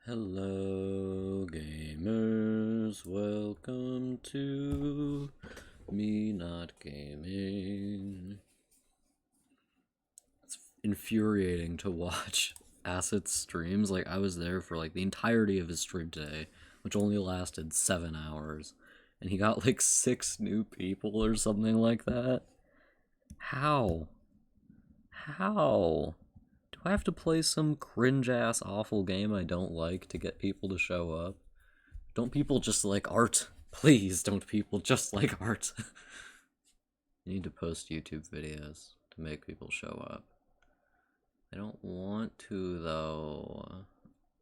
Hello, gamers. Welcome to Me Not Gaming. It's infuriating to watch Asset's streams. Like, I was there for like the entirety of his stream today, which only lasted 7 hours, and he got like 6 new people or something like that. How? How? Do I have to play some cringe ass awful game I don't like to get people to show up? Don't people just like art? Please, don't people just like art? You need to post YouTube videos to make people show up. I don't want to, though.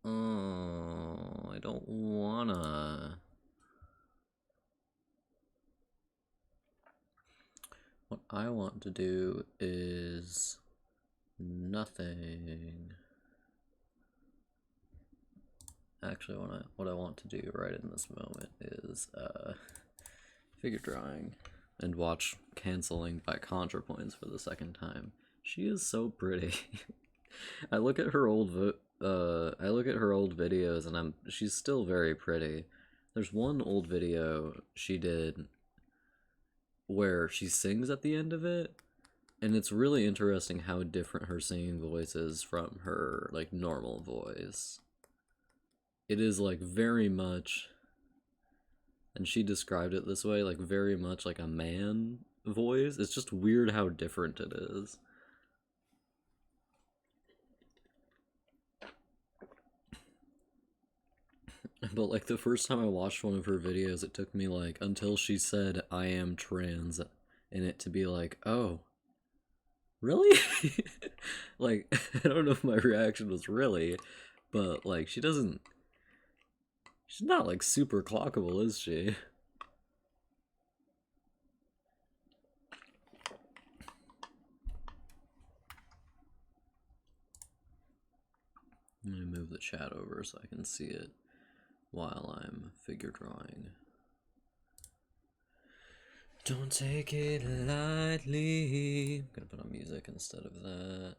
Oh, I don't wanna. What I want to do is nothing. Actually, what I want to do right in this moment is figure drawing and watch Canceling by ContraPoints for the second time. She is so pretty. I look at her old videos and she's still very pretty. There's one old video she did where she sings at the end of it, and it's really interesting how different her singing voice is from her like normal voice. It is like very much, and she described it this way, like very much like a man voice. It's just weird how different it is. But like the first time I watched one of her videos, it took me like until she said I am trans in it to be like, oh, really? Like, I don't know if my reaction was really, but like she's not like super clockable, is she? I'm gonna move the chat over so I can see it while I'm figure drawing. Don't take it lightly. I'm gonna put on music instead of that.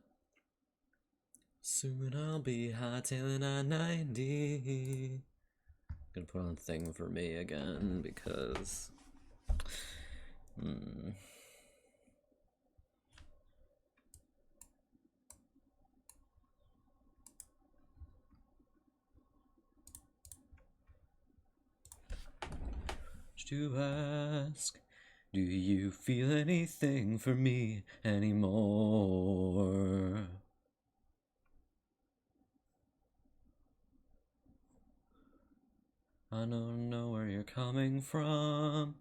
Soon I'll be hightailing I-90. I'm gonna put on Thing for Me again because to ask, do you feel anything for me anymore? I don't know where you're coming from.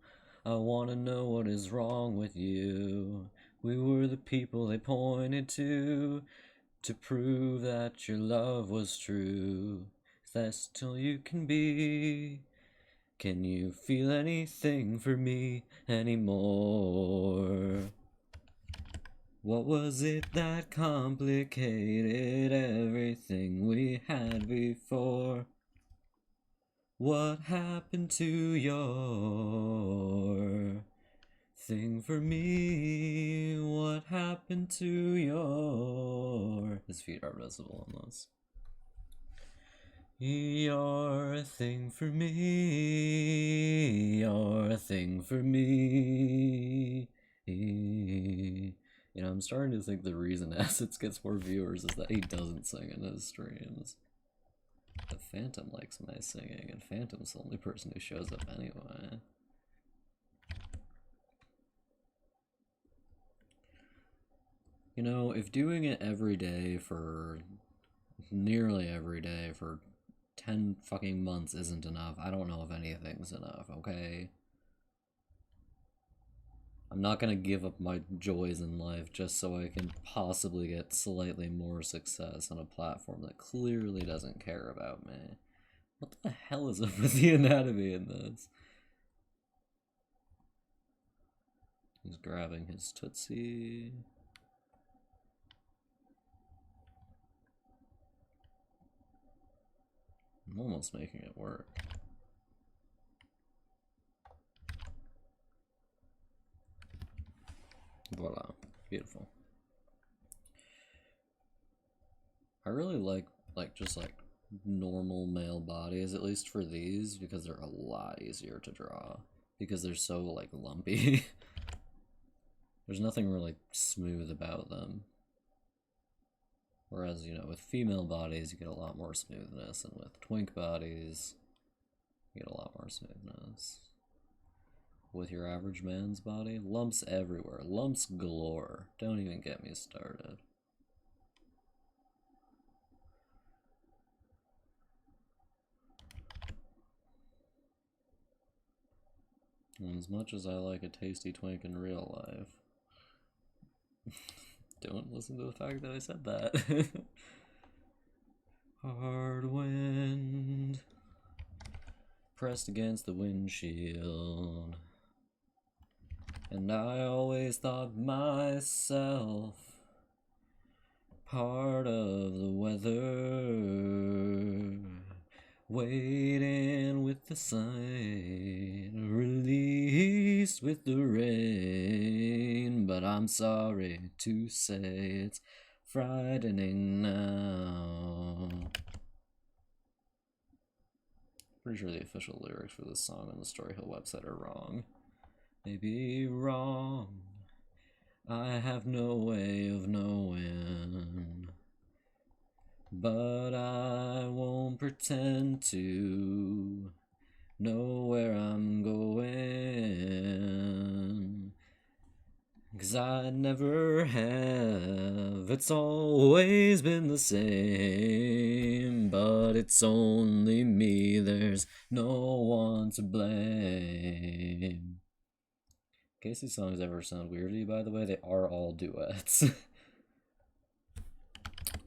I wanna know what is wrong with you. We were the people they pointed to prove that your love was true. Is that still you can be? Can you feel anything for me anymore? What was it that complicated everything we had before? What happened to your thing for me? What happened to your... His feet are visible on this. You're a thing for me. You're a thing for me. You know, I'm starting to think the reason Assets gets more viewers is that he doesn't sing in his streams. But Phantom likes my singing, and Phantom's the only person who shows up anyway. You know, if doing it every day for nearly every day for 10 fucking months isn't enough, I don't know if anything's enough, okay? I'm not gonna give up my joys in life just so I can possibly get slightly more success on a platform that clearly doesn't care about me. What the hell is up with the anatomy in this? He's grabbing his Tootsie. I'm almost making it work. Voila. Beautiful. I really like just like normal male bodies, at least for these, because they're a lot easier to draw. Because they're so, like, lumpy. There's nothing really smooth about them. Whereas, you know, with female bodies, you get a lot more smoothness, and with twink bodies, you get a lot more smoothness. With your average man's body, lumps everywhere. Lumps galore. Don't even get me started. And as much as I like a tasty twink in real life, don't listen to the fact that I said that. Hard wind pressed against the windshield, and I always thought myself part of the weather, waiting with the sun, released with the rain, but I'm sorry to say it's frightening now. Pretty sure the official lyrics for this song on the Story Hill website are wrong. Maybe wrong. I have no way of knowing. But I won't pretend to know where I'm going. 'Cause I never have, it's always been the same. But it's only me, there's no one to blame. In case these songs ever sound weird to you, by the way, they are all duets.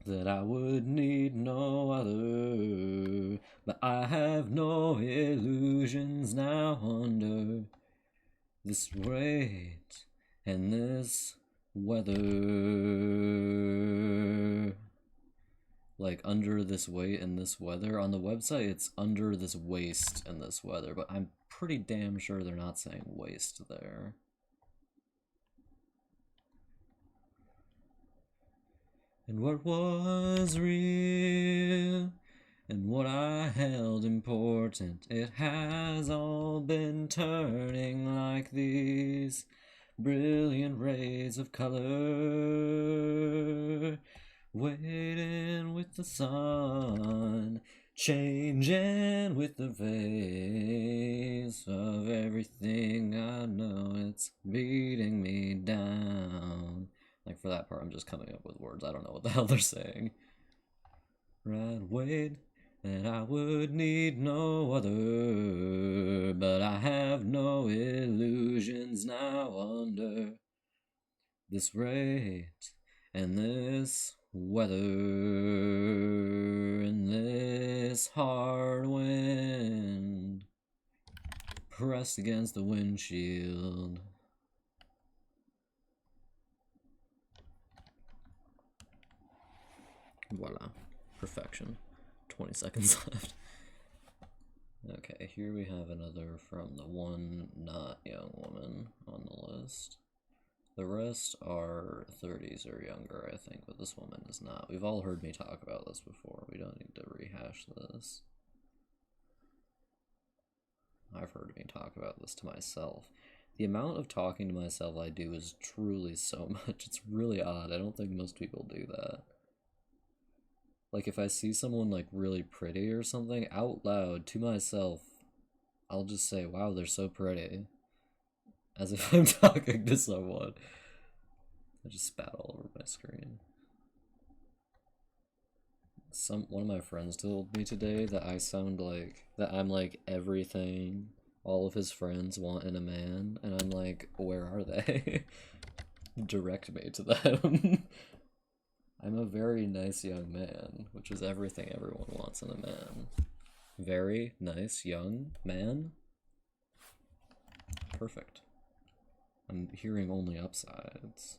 That I would need no other, but I have no illusions now under this weight and this weather. Like, under this weight and this weather. On the website, it's under this waist and this weather, but I'm pretty damn sure they're not saying waist there. And what was real and what I held important, it has all been turning like these brilliant rays of color, waiting with the sun, changing with the face of everything I know. It's beating me down. Like, for that part, I'm just coming up with words. I don't know what the hell they're saying. Right, wait, that I would need no other, but I have no illusions now under this rate and this weather and this hard wind pressed against the windshield. Voila. Perfection. 20 seconds left. Okay, here we have another from the one not young woman on the list. The rest are 30s or younger, I think, but this woman is not. We've all heard me talk about this before. We don't need to rehash this. I've heard me talk about this to myself. The amount of talking to myself I do is truly so much. It's really odd. I don't think most people do that. Like, if I see someone, like, really pretty or something, out loud, to myself, I'll just say, wow, they're so pretty. As if I'm talking to someone. I just spat all over my screen. One of my friends told me today that I sound like, that I'm like everything all of his friends want in a man, and I'm like, where are they? Direct me to them. I'm a very nice young man, which is everything everyone wants in a man. Very nice young man? Perfect. I'm hearing only upsides.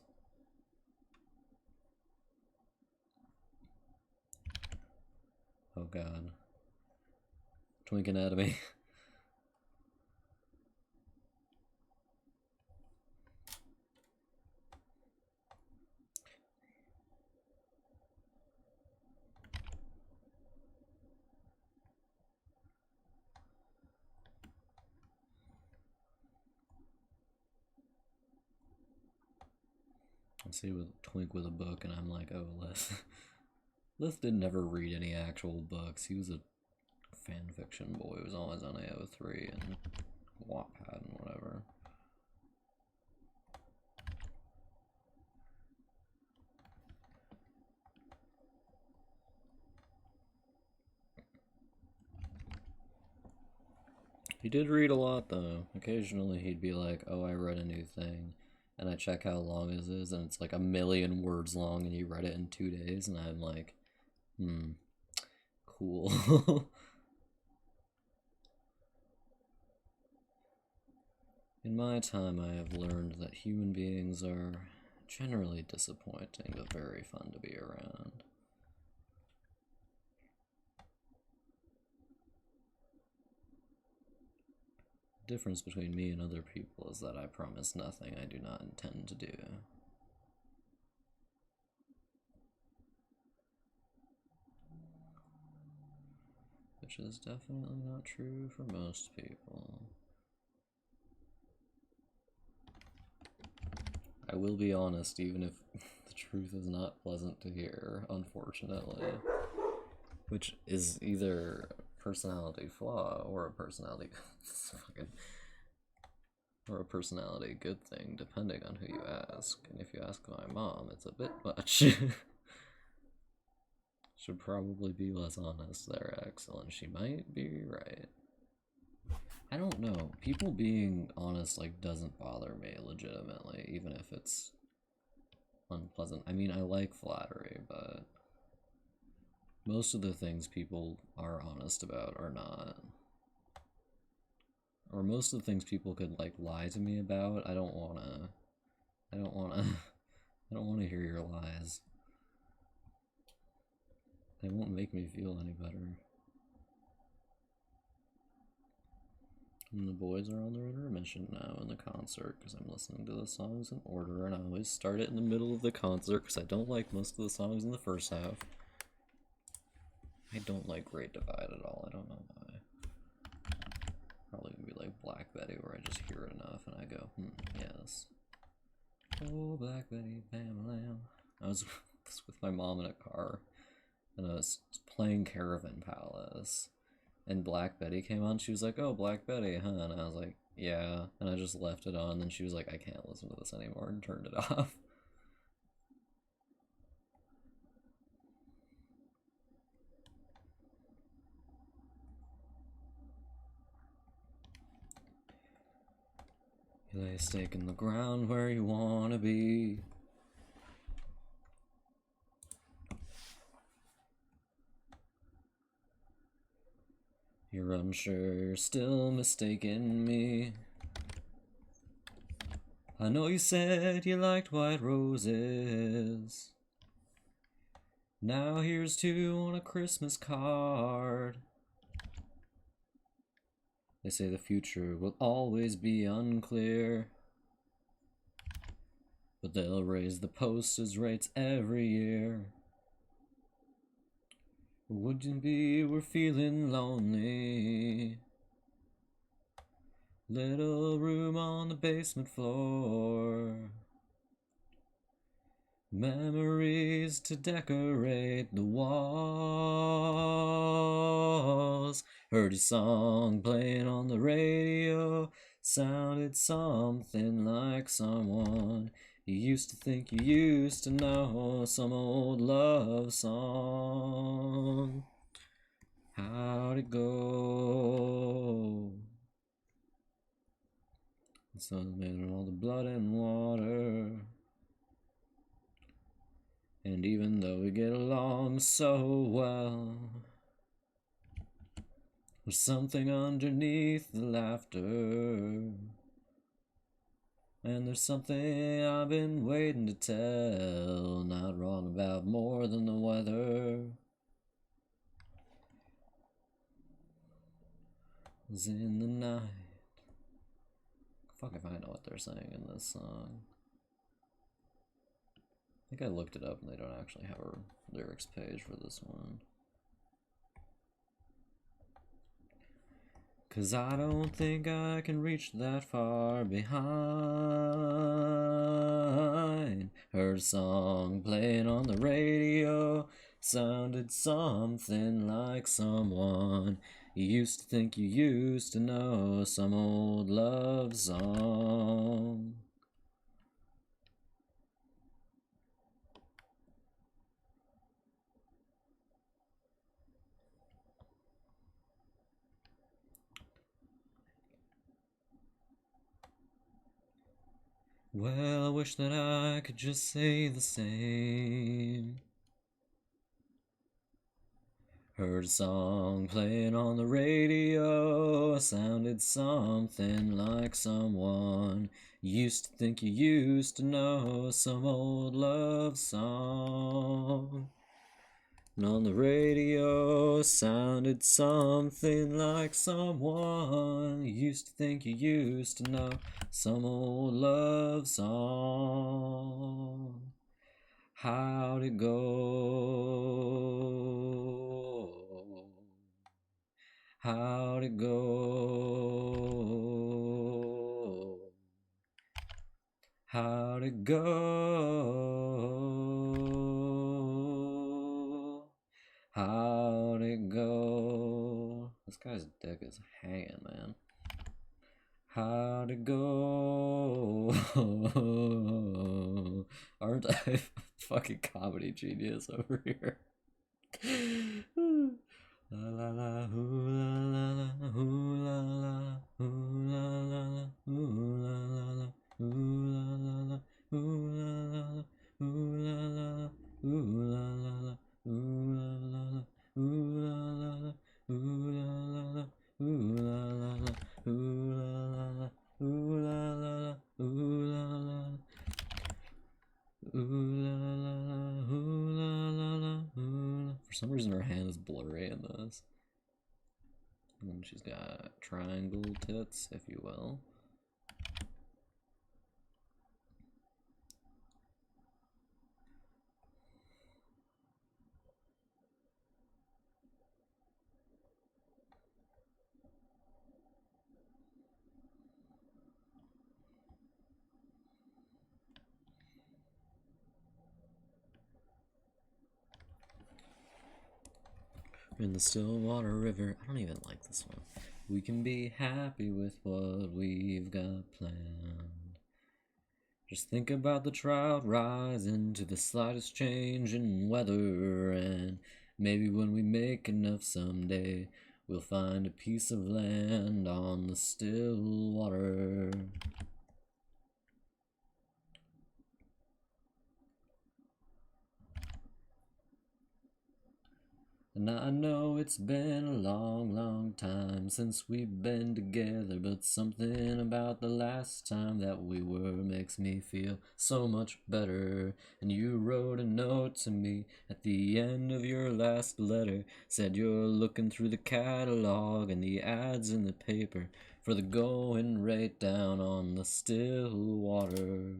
Oh god. Twink Anatomy. I see with Twink with a book, and I'm like, oh, Lith. Lith did never read any actual books. He was a fan fiction boy. He was always on AO3 and Wattpad and whatever. He did read a lot, though. Occasionally he'd be like, oh, I read a new thing. And I check how long it is, and it's like 1,000,000 words long, and he read it in 2 days, and I'm like, cool. In my time, I have learned that human beings are generally disappointing, but very fun to be around. The difference between me and other people is that I promise nothing I do not intend to do. Which is definitely not true for most people. I will be honest, even if the truth is not pleasant to hear, unfortunately. Which is either a personality flaw or a personality or a personality good thing, depending on who you ask. And if you ask my mom, it's a bit much. Should probably be less honest there, Axel, and she might be right. I don't know. People being honest, like, doesn't bother me legitimately, even if it's unpleasant. I mean, I like flattery, but most of the things people are honest about are not. Or most of the things people could, like, lie to me about, I don't wanna hear your lies. They won't make me feel any better. And the boys are on their intermission now in the concert because I'm listening to the songs in order, and I always start it in the middle of the concert because I don't like most of the songs in the first half. I don't like Great Divide at all, I don't know why. Probably gonna be like Black Betty, where I just hear it enough and I go, yes. Oh, Black Betty, bam, lamb. I was with my mom in a car, and I was playing Caravan Palace, and Black Betty came on. She was like, oh, Black Betty, huh? And I was like, yeah. And I just left it on, and she was like, I can't listen to this anymore, and turned it off. You lay a stake in the ground where you wanna be. You're unsure, you're still mistaking me. I know you said you liked white roses. Now here's 2 on a Christmas card. They say the future will always be unclear, but they'll raise the postage rates every year. Wouldn't be we're feeling lonely. Little room on the basement floor. Memories to decorate the walls. Heard your song playing on the radio. Sounded something like someone you used to think you used to know. Some old love song. How'd it go? The sun's made of all the blood and water. And even though we get along so well, there's something underneath the laughter. And there's something I've been waiting to tell. Not wrong about more than the weather. Was in the night. Fuck if I know what they're saying in this song. I think I looked it up and they don't actually have a lyrics page for this one. 'Cause I don't think I can reach that far behind. rain. Heard a song playing on the radio. Sounded something like someone you used to think you used to know. Some old love song. Well, I wish that I could just say the same. Heard a song playing on the radio. Sounded something like someone you used to think you used to know. Some old love song. And on the radio sounded something like someone you used to think you used to know. Some old love song. How'd it go? How'd it go? How'd it go? How'd it go? This guy's dick is hanging, man. How'd it go? Aren't I a fucking comedy genius over here? La la la, ooh la la la, ooh la la la, ooh la la la, ooh la la la, ooh la la la, ooh la la la, ooh la la la, ooh la la la, ooh la la la, ooh la la la, ooh la la la, ooh la la la, ooh la la la, ooh la la la, ooh la la la. Ooh la la la, ooh la la la, ooh la. For some reason her hand is blurry in this. And she's got triangle tits, if you will. In the Stillwater River. I don't even like this one. We can be happy with what we've got planned. Just think about the trout rising to the slightest change in weather, and maybe when we make enough someday, we'll find a piece of land on the still water. And I know it's been a long, long time since we've been together, but something about the last time that we were makes me feel so much better. And you wrote a note to me at the end of your last letter, said you're looking through the catalog and the ads in the paper for the going rate down on the still water.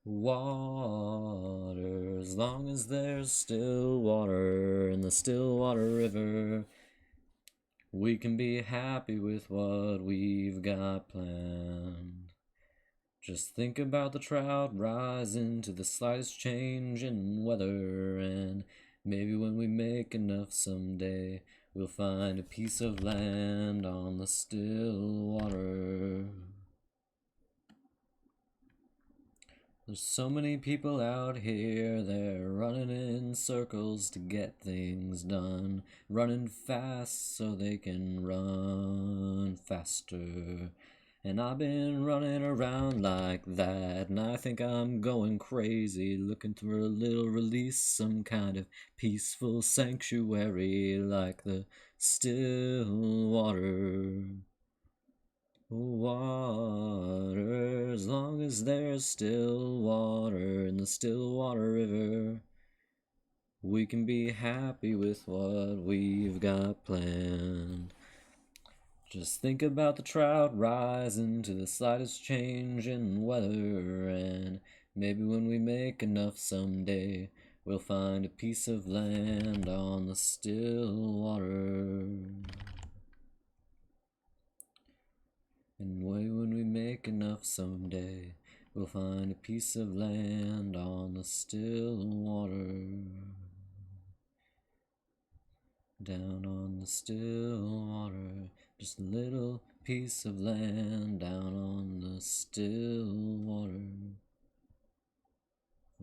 Water, as long as there's still water in the Stillwater River, we can be happy with what we've got planned. Just think about the trout rising to the slightest change in weather, and maybe when we make enough someday, we'll find a piece of land on the still water. There's so many people out here, they're running in circles to get things done, running fast so they can run faster. And I've been running around like that, and I think I'm going crazy, looking for a little release, some kind of peaceful sanctuary like the still water. Water, as long as there's still water in the Stillwater River, we can be happy with what we've got planned. Just think about the trout rising to the slightest change in weather, and maybe when we make enough someday, we'll find a piece of land on the still water. And when we make enough someday, We'll find a piece of land on the still water. Down on the still water. Just a little piece of land down on the still water.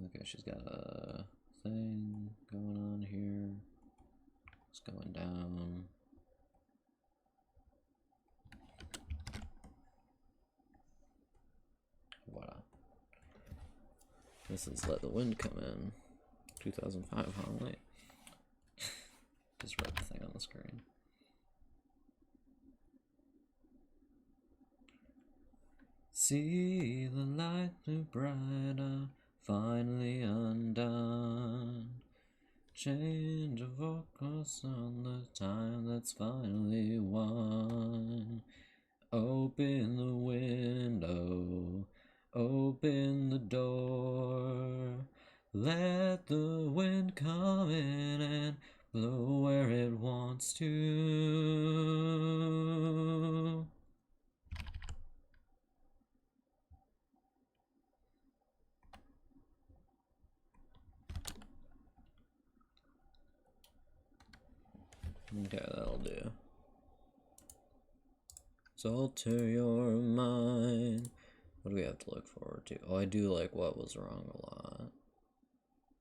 Okay, she's got a thing going on here. It's going down. Voila. This is Let the Wind Come In. 2005, huh? Wait. Just read the thing on the screen. See the light blue brighter, finally undone. Change of focus on the time that's finally won. Open the window, open the door. Let the wind come in and blow where it wants to. Okay, that'll do. So alter your mind. What do we have to look forward to? Oh, I do like What Was Wrong a lot.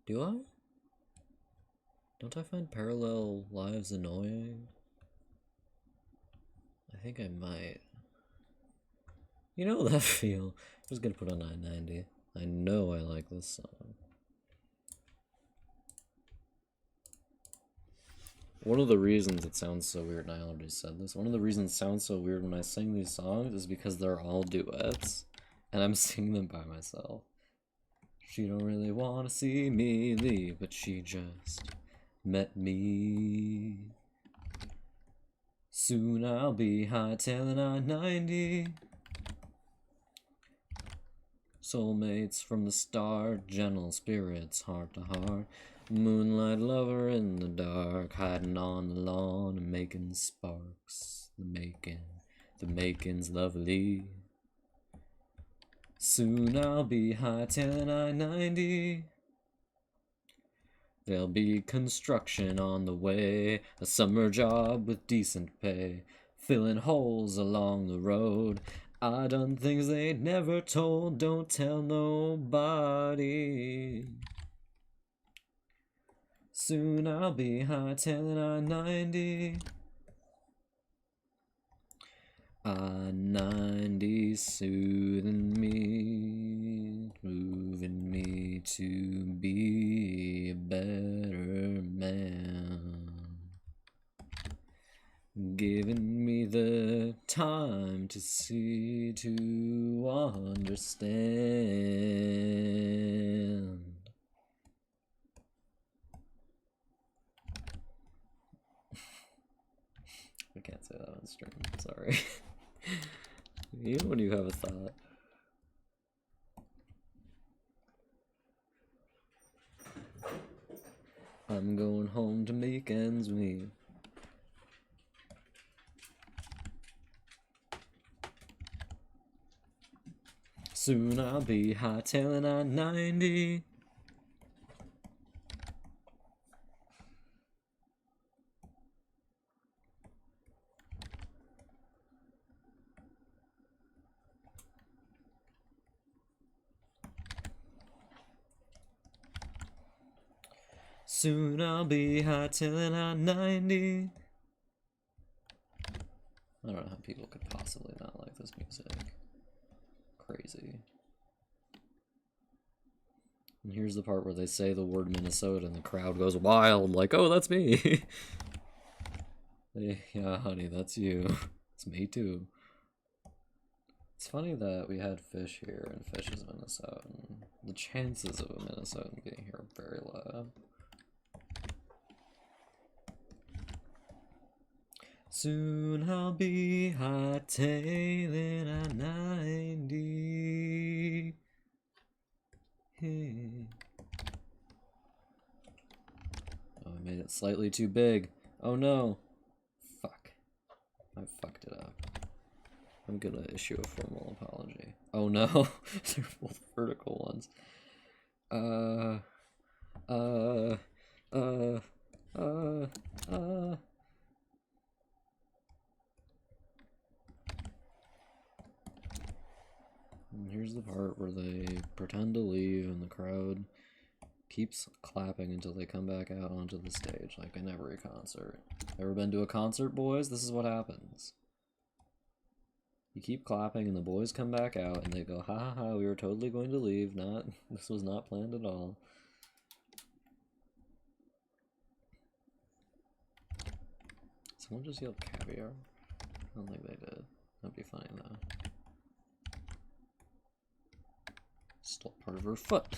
Do I? Don't I find Parallel Lives annoying? I think I might. You know that feel. I was gonna put on 990. I know I like this song. One of the reasons it sounds so weird, and I already said this, one of the reasons it sounds so weird when I sing these songs is because they're all duets, and I'm singing them by myself. She don't really want to see me leave, but she just met me. Soon I'll be hightailing I-90. Soulmates from the start, gentle spirits, heart to heart. Moonlight lover in the dark, hiding on the lawn and making sparks. The making's lovely. Soon I'll be hightailing I-90. There'll be construction on the way, a summer job with decent pay, filling holes along the road. I done things they'd never told, don't tell nobody. Soon I'll be hightailing I-90. I-90 soothing me, moving me to be a better man. Giving me the time to see, to understand. I can't say that on stream, sorry. Even when you have a thought. I'm going home to make ends meet. Soon I'll be hightailing I-90. Soon I'll be hightailing I-90. I don't know how people could possibly not like this music. Crazy. And here's the part where they say the word Minnesota and the crowd goes wild, like, oh, that's me. Yeah, honey, that's you. It's me too. It's funny that we had Fish here and Fish is Minnesotan. The chances of a Minnesotan being here are very low. Soon I'll be hightailing I-90. Hey. Oh, I made it slightly too big. Oh no. Fuck. I fucked it up. I'm gonna issue a formal apology. Oh no, they're both vertical ones. Uh. And here's the part where they pretend to leave and the crowd keeps clapping until they come back out onto the stage, like in every concert. Ever been to a concert, boys? This is what happens. You keep clapping and the boys come back out and they go, ha ha ha, we were totally going to leave, this was not planned at all. Someone just yelled caviar? I don't think they did. That'd be funny though. Still part of her foot.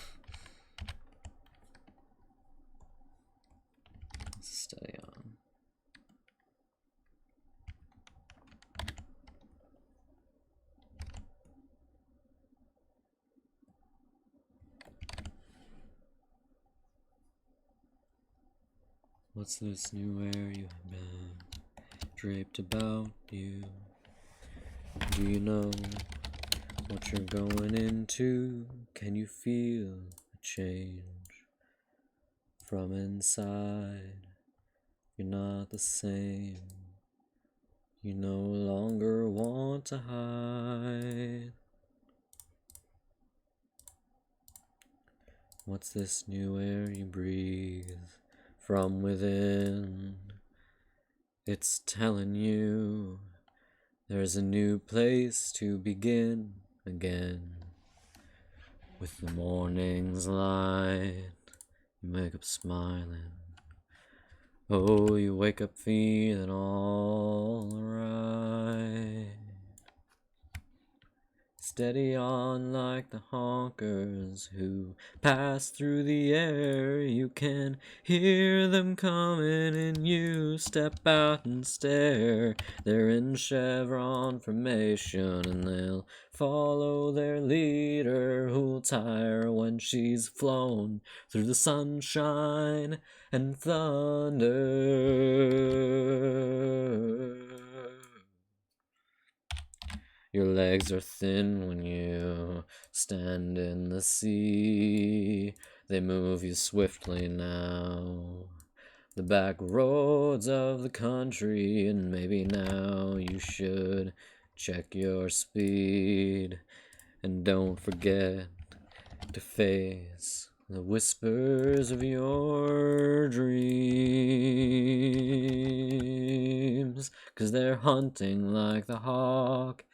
Stay on. What's this new air you have been draped about you? Do you know what you're going into? Can you feel a change from inside? You're not the same. You no longer want to hide. What's this new air you breathe from within? It's telling you there's a new place to begin again. With the morning's light, you wake up smiling. Oh, you wake up feeling all right. Steady on like the honkers who pass through the air. You can hear them coming and you step out and stare. They're in chevron formation and they'll follow their leader who'll tire when she's flown through the sunshine and thunder. Your legs are thin when you stand in the sea. They move you swiftly now. The back roads of the country, and maybe now you should check your speed. And don't forget to face the whispers of your dreams, 'cause they're hunting like the hawk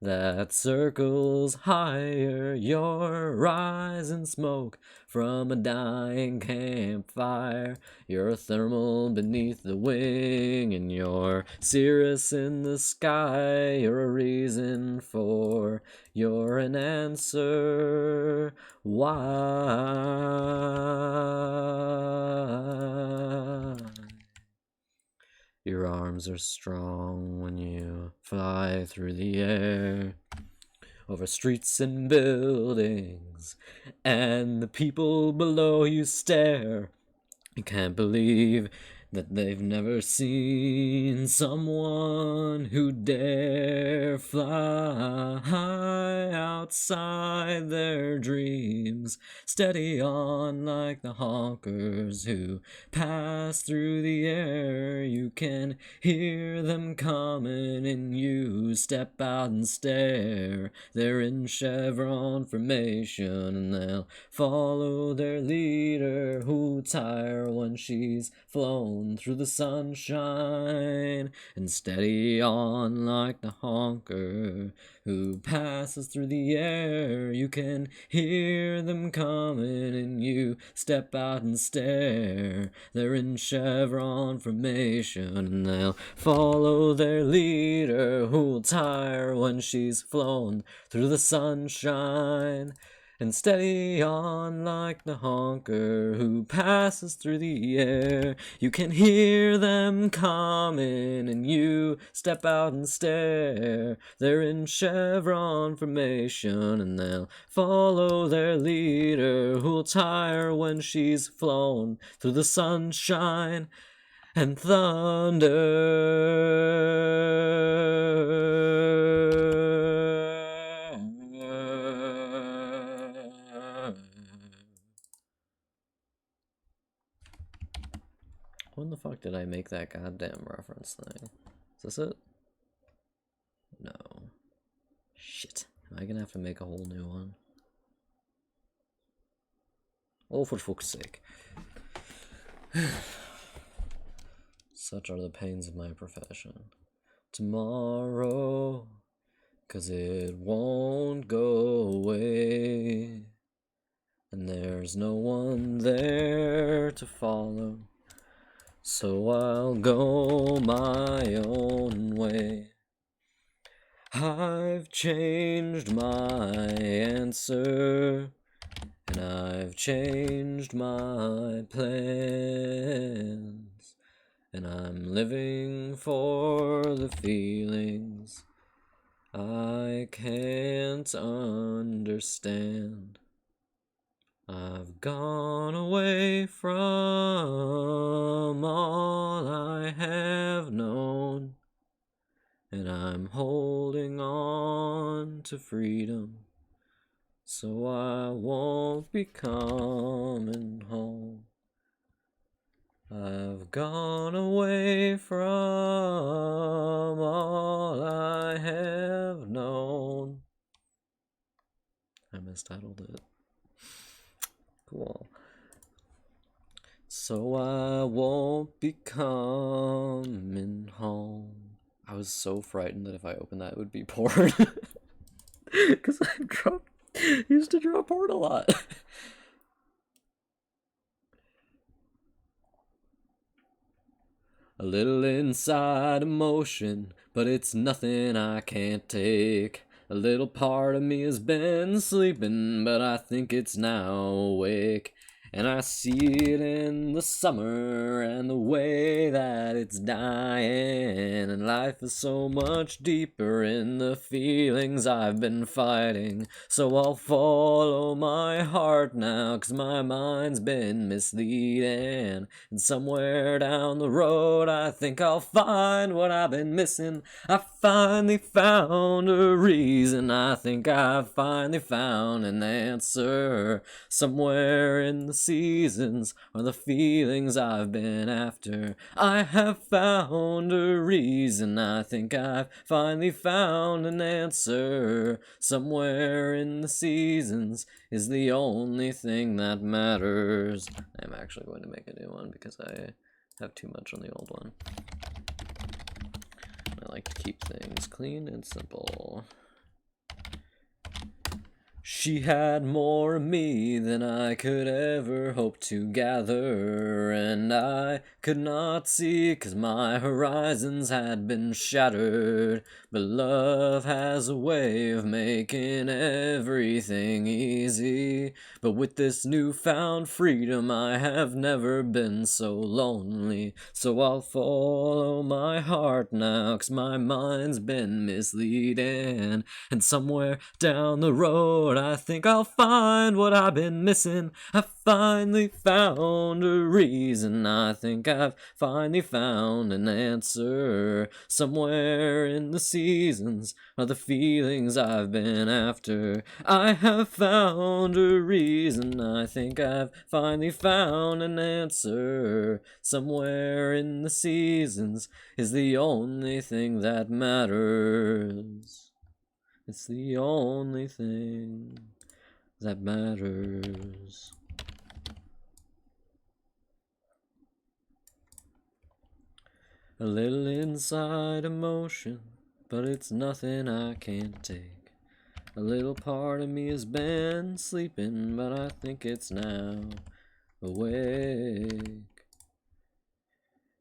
that circles higher. Your rise in smoke from a dying campfire. You're a thermal beneath the wing, and you're Cirrus in the sky. You're a reason for, you're an answer. Why? Your arms are strong when you fly through the air, over streets and buildings, and the people below you stare. You can't believe that they've never seen someone who dare fly high outside their dreams. Steady on like the honkers who pass through the air. You can hear them coming and you step out and stare. They're in chevron formation and they'll follow their leader who'll tire when she's flown through the sunshine, and steady on like the honker who passes through the air. You can hear them coming and you step out and stare. They're in chevron formation and they'll follow their leader who'll tire when she's flown through the sunshine. And steady on like the honker who passes through the air. You can hear them coming and you step out and stare. They're in chevron formation and they'll follow their leader who'll tire when she's flown through the sunshine and thunder. make that goddamn reference thing. Is this it? No. Shit. Am I gonna have to make a whole new one? Oh, for fuck's sake. Such are the pains of my profession. Tomorrow, 'cause it won't go away. And there's no one there to follow. So I'll go my own way. I've changed my answer, and I've changed my plans, and I'm living for the feelings I can't understand. I've gone away from all I have known, and I'm holding on to freedom, so I won't be coming home. I've gone away from all I have known. I mistitled it. Cool. So I won't be coming home. I was so frightened that if I opened that, it would be porn. Because I used to draw porn a lot. A little inside emotion, but it's nothing I can't take. A little part of me has been sleeping, but I think it's now awake. And I see it in the summer and the way that it's dying. And life is so much deeper in the feelings I've been fighting. So I'll follow my heart now, 'cause my mind's been misleading. And somewhere down the road I think I'll find what I've been missing. I finally found a reason. I think I finally found an answer. Somewhere in the seasons are the feelings I've been after. I have found a reason. I think I've finally found an answer. Somewhere in the seasons is the only thing that matters. I'm actually going to make a new one because I have too much on the old one. I like to keep things clean and simple. She had more of me than I could ever hope to gather, and I could not see 'cause my horizons had been shattered. But love has a way of making everything easy. But with this newfound freedom I have never been so lonely. So I'll follow my heart now, 'cause my mind's been misleading. And somewhere down the road I think I'll find what I've been missing. I finally found a reason. I think I've finally found an answer. Somewhere in the seasons are the feelings I've been after. I have found a reason. I think I've finally found an answer. Somewhere in the seasons is the only thing that matters. It's the only thing that matters. A little inside emotion, but it's nothing I can't take. A little part of me has been sleeping, but I think it's now awake.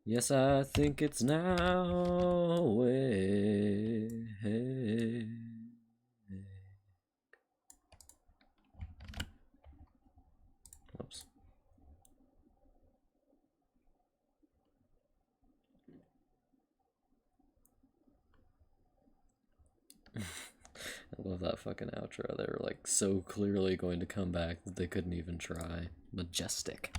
Yes, I think it's now awake. Whoops. I love that fucking outro. They were like so clearly going to come back that they couldn't even try. Majestic.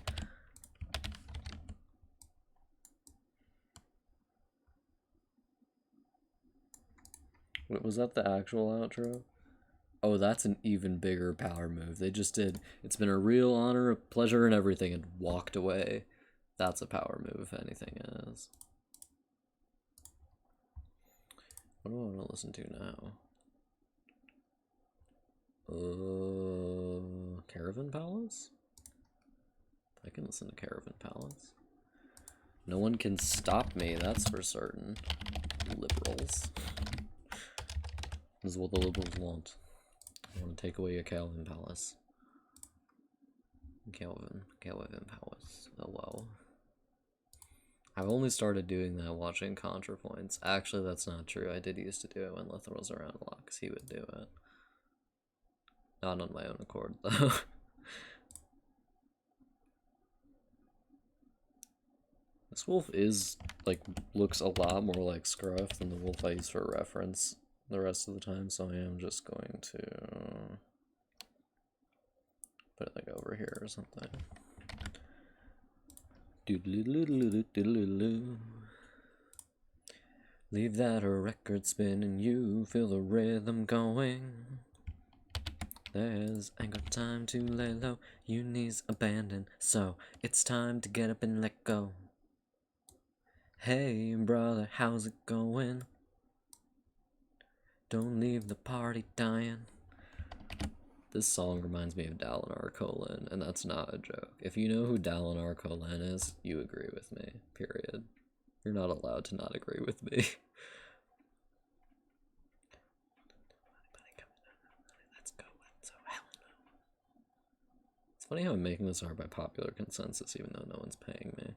Wait, was that the actual outro? Oh, that's an even bigger power move. They just did, "It's been a real honor, a pleasure, and everything," and walked away. That's a power move, if anything is. What do I want to listen to now? Caravan Palace? I can listen to Caravan Palace. No one can stop me, that's for certain. Liberals. This is what the liberals want. They want to take away your Caravan Palace. Caravan Palace. Oh wow. I've only started doing that watching ContraPoints. Actually, that's not true. I did used to do it when Lithron was around a lot, because he would do it. Not on my own accord, though. This wolf is, like, looks a lot more like Scruff than the wolf I use for reference the rest of the time, so I am just going to put it, like, over here or something. Leave that record spinning, you feel the rhythm going. There's ain't got time to lay low, your knees abandoned, so it's time to get up and let go. Hey brother, how's it going? Don't leave the party dying. This song reminds me of Dalinar Kholin, and that's not a joke. If you know who Dalinar Kholin is, you agree with me, period. You're not allowed to not agree with me. Let's go, so hell no. It's funny how I'm making this art by popular consensus, even though no one's paying me.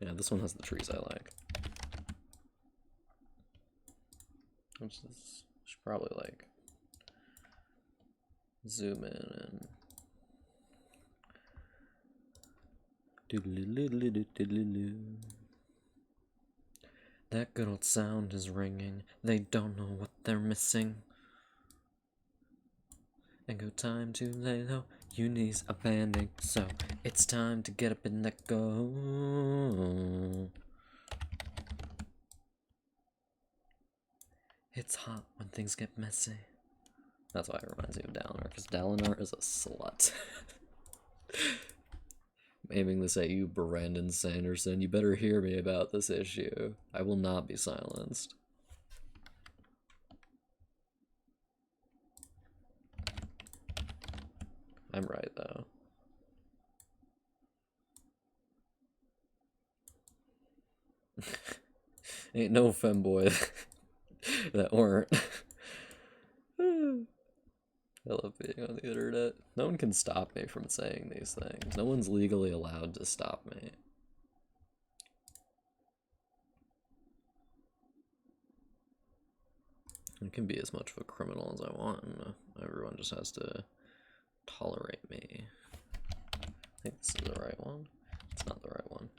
Yeah, this one has the trees I like. Should probably like zoom in and that good old sound is ringing. They don't know what they're missing. And go time to lay low, your knees are bending, so it's time to get up and let go. It's hot when things get messy. That's why it reminds me of Dalinar, because Dalinar is a slut. I'm aiming this at you, Brandon Sanderson. You better hear me about this issue. I will not be silenced. I'm right, though. Ain't no femboy that weren't. I love being on the internet. No one can stop me from saying these things. No one's legally allowed to stop me. I can be as much of a criminal as I want. Everyone just has to tolerate me. I think this is the right one. It's not the right one.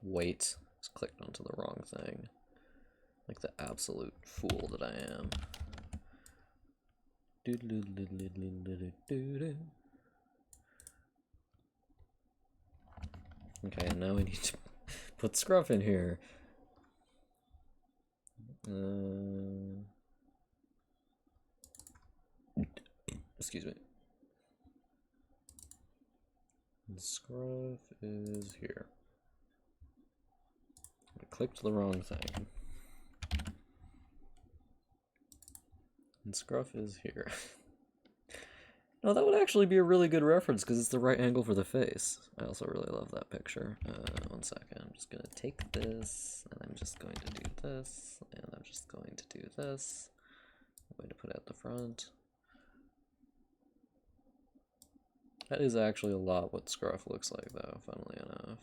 Wait, just clicked onto the wrong thing. Like the absolute fool that I am. Okay, and now we need to put Scruff in here. Excuse me. And Scruff is here. I clicked the wrong thing. And Scruff is here. No, that would actually be a really good reference because it's the right angle for the face. I also really love that picture. 1 second, I'm just gonna take this, and I'm just going to do this, and I'm just going to do this. I'm going to put it at the front. That is actually a lot what Scruff looks like, though, funnily enough.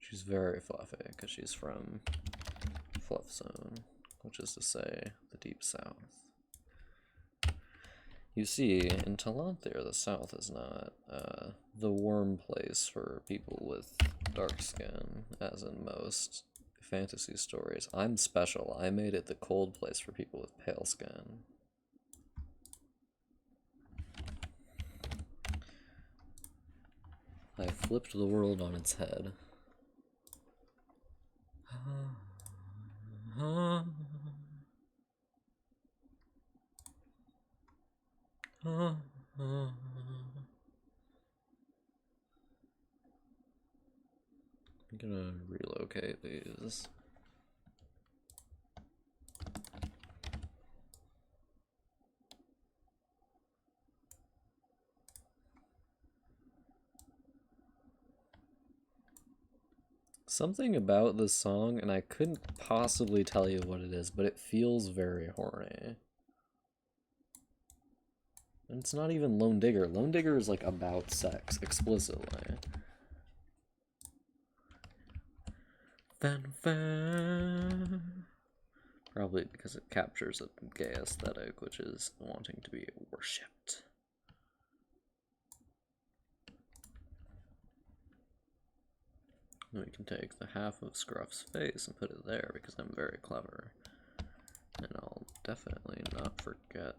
She's very fluffy because she's from Fluff Zone, which is to say, the Deep South. You see, in Talanthir, the South is not the warm place for people with dark skin, as in most fantasy stories. I'm special. I made it the cold place for people with pale skin. I flipped the world on its head. I'm gonna relocate these. Something about this song, and I couldn't possibly tell you what it is, but it feels very horny. And it's not even Lone Digger. Lone Digger is like about sex, explicitly. Probably because it captures a gay aesthetic, which is wanting to be worshipped. We can take the half of Scruff's face and put it there because I'm very clever. And I'll definitely not forget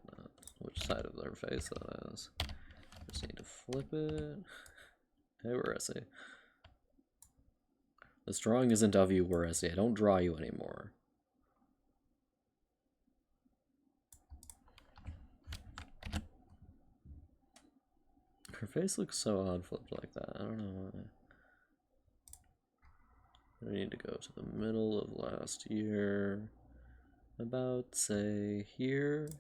which side of their face that is. Just need to flip it. Hey, where is he? This drawing isn't of you, where is he? I don't draw you anymore. Her face looks so odd flipped like that. I don't know why. I need to go to the middle of last year. About, say, here.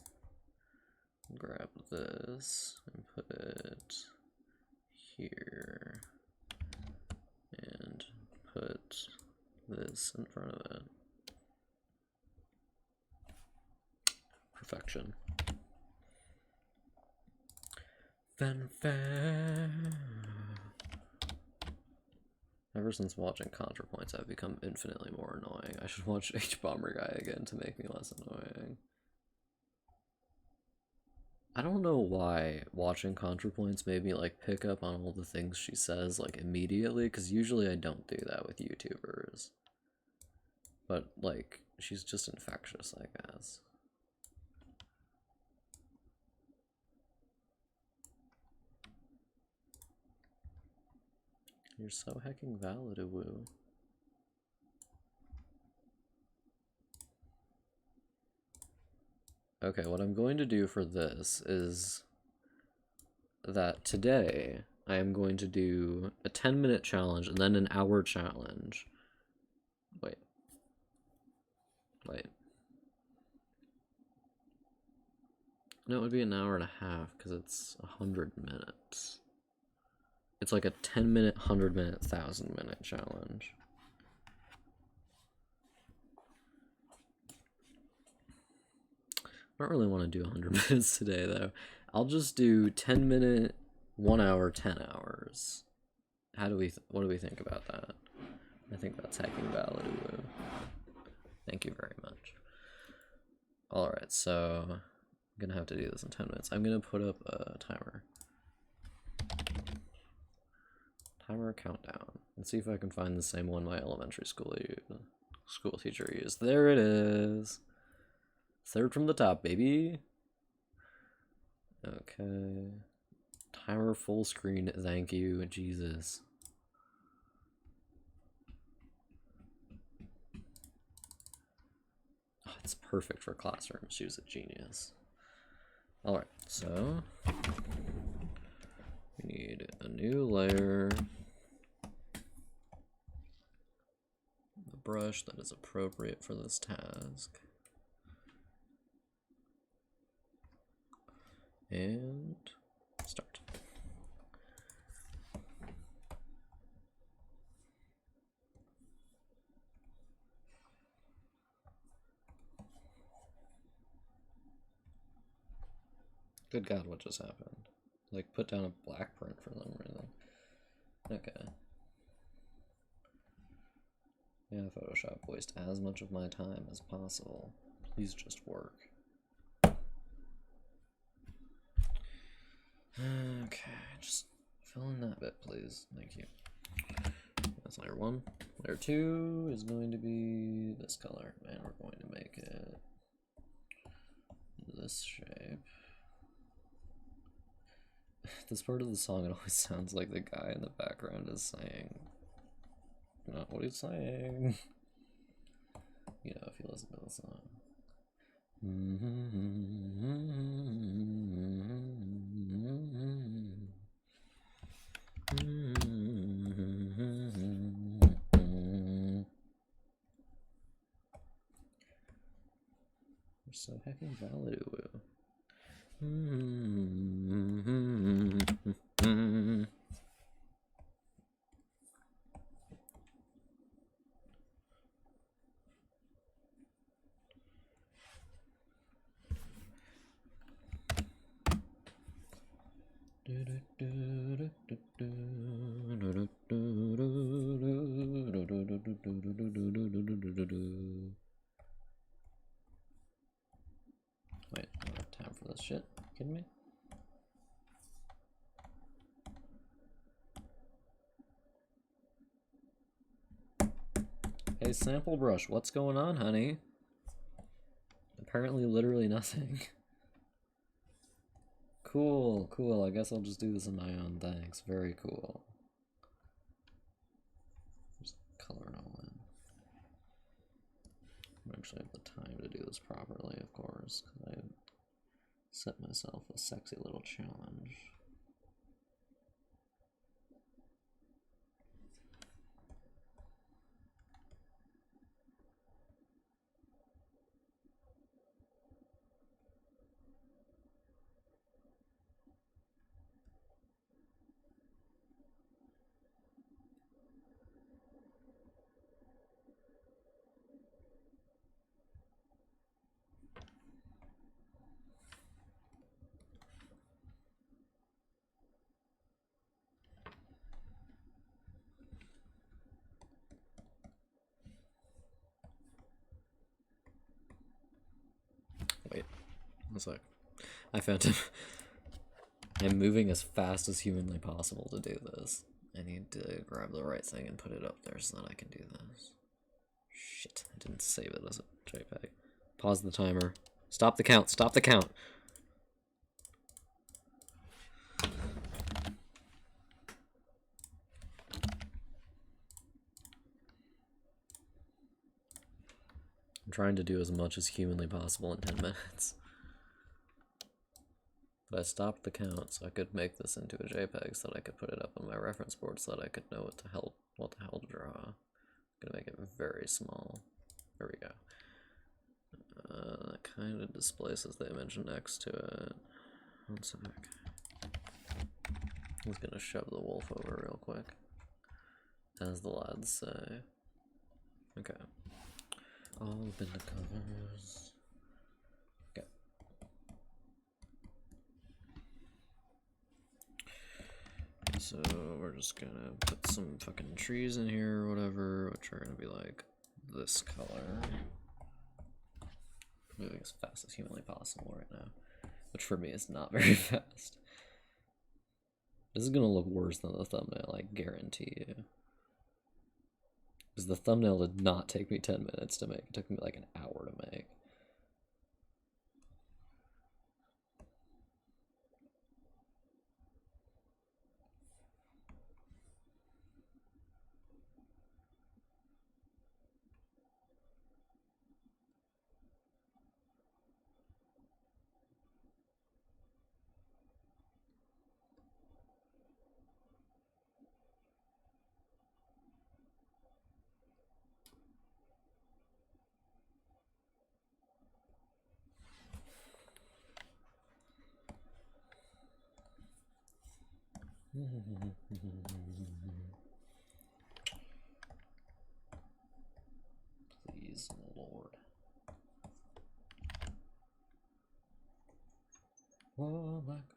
Grab this and put it here. And put this in front of it. Perfection. Fanfare. Ever since watching ContraPoints, I've become infinitely more annoying. I should watch H-Bomber Guy again to make me less annoying. I don't know why watching ContraPoints made me like pick up on all the things she says like immediately, because usually I don't do that with YouTubers. But like, she's just infectious, I guess. You're so hecking valid, woo. Okay, what I'm going to do for this is that today I am going to do a 10-minute challenge and then an hour challenge. Wait. No, it would be an hour and a half because it's 100 minutes. It's like a 10-minute, 100-minute, 1,000-minute challenge. I don't really want to do 100 minutes today, though. I'll just do 10-minute, 1 hour, 10 hours. What do we think about that? I think that's hacking valid. Thank you very much. Alright, so I'm gonna have to do this in 10 minutes. I'm gonna put up a timer. Timer countdown. Let's see if I can find the same one my elementary school teacher used. There it is. Third from the top, baby. Okay. Timer full screen, thank you, Jesus. Oh, it's perfect for classroom. She was a genius. Alright, so we need a new layer. A brush that is appropriate for this task. And start. Good God, what just happened? Like, put down a black print for them or anything. Okay. Yeah, Photoshop, waste as much of my time as possible. Please just work. Okay, just fill in that bit, please. Thank you. That's layer 1. Layer 2 is going to be this color, and we're going to make it this shape. This part of the song, it always sounds like the guy in the background is saying not what he's saying. You know, if you listen to the song. so heckin' valid. Wait, I don't have time for this shit. Kidding me? Hey, Sample Brush, what's going on, honey? Apparently, literally nothing. Cool, cool. I guess I'll just do this on my own. Thanks. Very cool. Just color it all in. I actually have the time to do this properly, of course, because I set myself a sexy little challenge. Wait, one sec. I found him. I'm moving as fast as humanly possible to do this. I need to grab the right thing and put it up there so that I can do this. Shit, I didn't save it as a JPEG. Pause the timer. Stop the count, stop the count! I'm trying to do as much as humanly possible in 10 minutes. But I stopped the count so I could make this into a JPEG so that I could put it up on my reference board so that I could know what the hell to draw. I'm gonna make it very small. There we go. That kind of displaces the image next to it. One sec. I was gonna shove the wolf over real quick, as the lads say. Okay. All open the covers. Okay. So we're just gonna put some fucking trees in here or whatever, which are gonna be like this color. Moving as fast as humanly possible right now, which for me is not very fast. This is gonna look worse than the thumbnail, I guarantee you. Because the thumbnail did not take me 10 minutes to make, it took me like an hour to make. Please, Lord.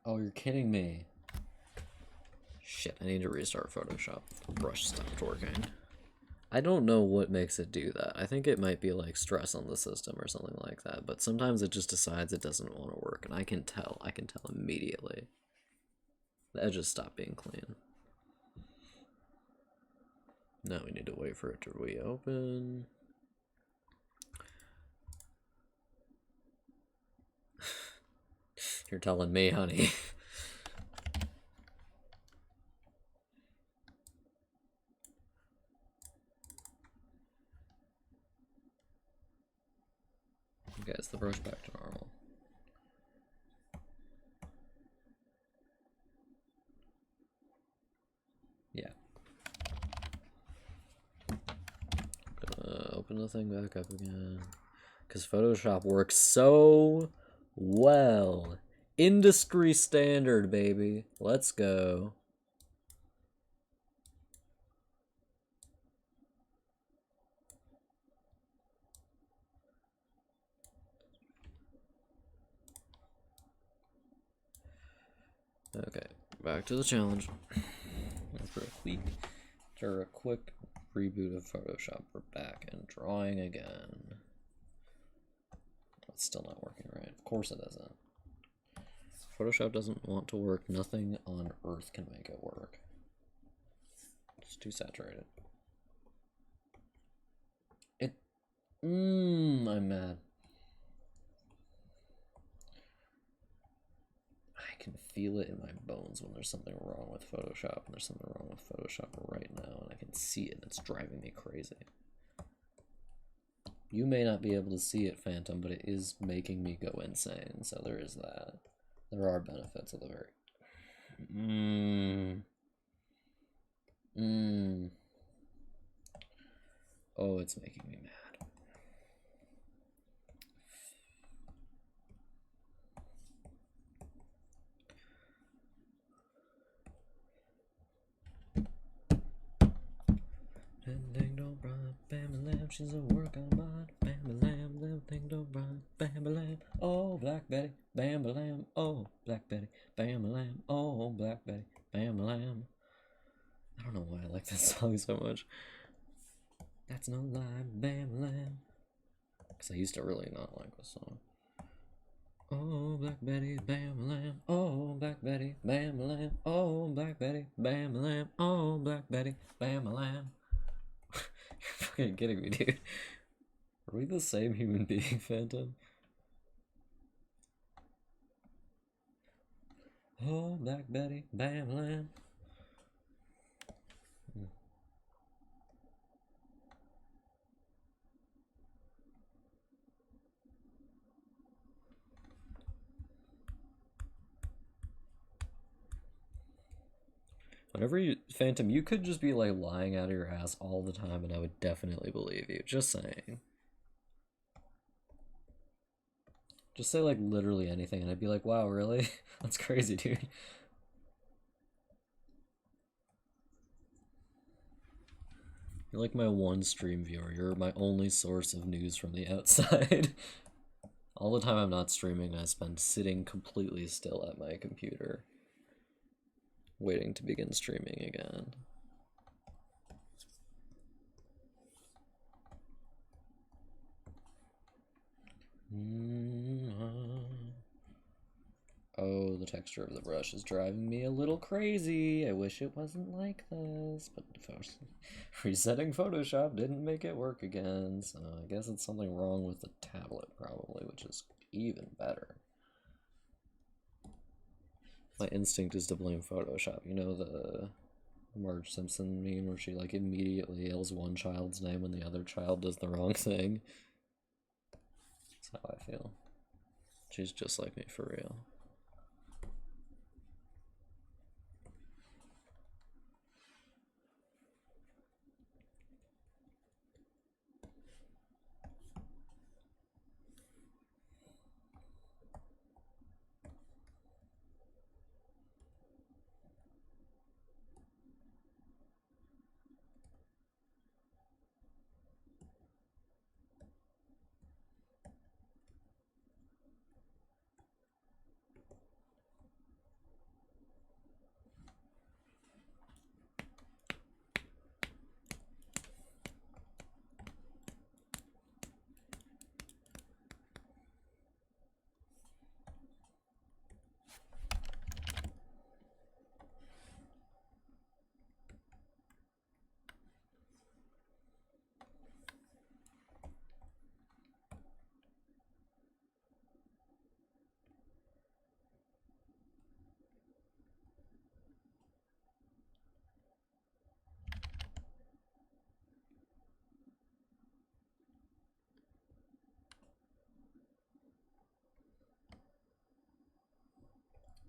Oh, you're kidding me. Shit, I need to restart Photoshop. The brush stopped working. I don't know what makes it do that. I think it might be like stress on the system or something like that, but sometimes it just decides it doesn't want to work, and I can tell immediately. The edges stop being clean. Now we need to wait for it to reopen. You're telling me, honey. Okay, it's the brush back to normal. Yeah. Gonna open the thing back up again. Because Photoshop works so well. Industry standard, baby. Let's go. Okay, back to the challenge. After a quick reboot of Photoshop, we're back and drawing again. It's still not working right. Of course it isn't. Photoshop doesn't want to work. Nothing on earth can make it work. It's too saturated. I'm mad. I can feel it in my bones when there's something wrong with Photoshop, and there's something wrong with Photoshop right now, and I can see it, and it's driving me crazy. You may not be able to see it, Phantom, but it is making me go insane, so there is that. There are benefits of the very... Oh, it's making me mad. She's a work-on-bot, bam-a-lam, them thing don't run, bam-a-lam, oh, Black Betty, bam-a-lam, oh, Black Betty, bam-a-lam, oh, Black Betty, bam-a-lam. I don't know why I like this song so much. That's no lie, bam-a-lam. Because I used to really not like this song. Oh, Black Betty, bam-a-lam, oh, Black Betty, bam-a-lam, oh, Black Betty, bam-a-lam, oh, Black Betty, bam-a-lam. You're fucking kidding me, dude. Are we the same human being, Phantom? Oh, Black Betty, bam-a-lam. Whenever you, Phantom, you could just be like lying out of your ass all the time and I would definitely believe you. Just saying. Just say like literally anything and I'd be like, wow, really? That's crazy, dude. You're like my one stream viewer. You're my only source of news from the outside. All the time I'm not streaming, I spend sitting completely still at my computer, waiting to begin streaming again. Oh, the texture of the brush is driving me a little crazy. I wish it wasn't like this, but resetting Photoshop didn't make it work again, so I guess it's something wrong with the tablet probably, which is even better. My instinct is to blame Photoshop. You know the Marge Simpson meme where she like immediately yells one child's name when the other child does the wrong thing? That's how I feel. She's just like me for real.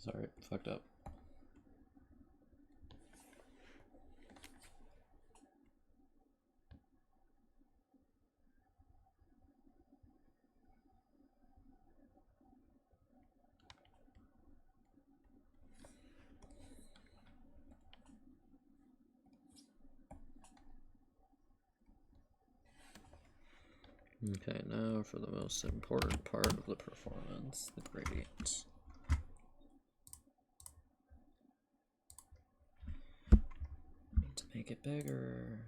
Sorry, fucked up. Okay, now for the most important part of the performance, the gradient. Need to make it bigger.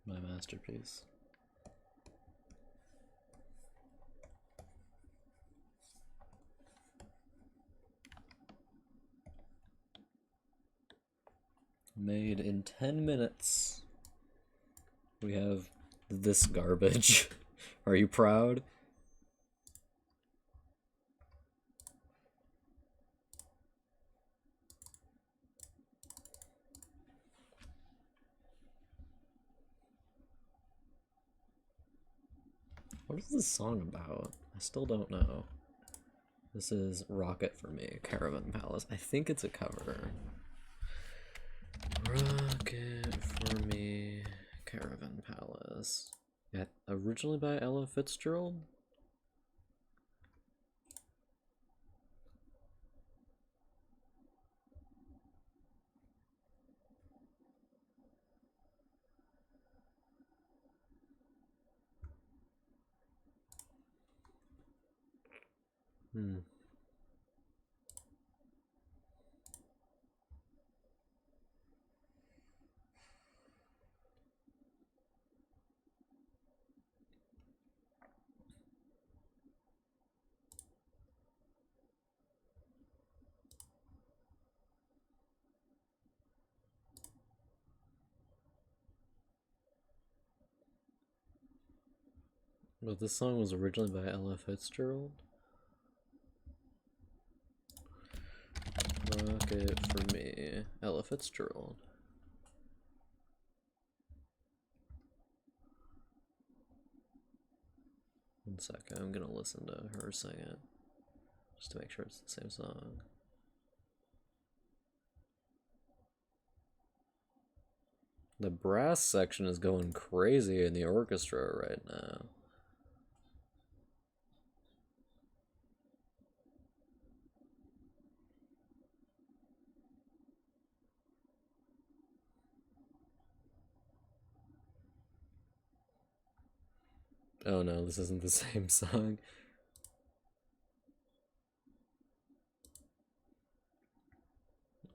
My masterpiece. Made in 10 minutes. We have this garbage. Are you proud? What is this song about? I still don't know. This is Rocket for Me, Caravan Palace. I think it's a cover. Rocket for Me, Caravan Palace. Yeah, originally by Ella Fitzgerald? But this song was originally by Ella Fitzgerald? Rocket for Me, Ella Fitzgerald. One second, I'm gonna listen to her sing it. Just to make sure it's the same song. The brass section is going crazy in the orchestra right now. Oh no, this isn't the same song.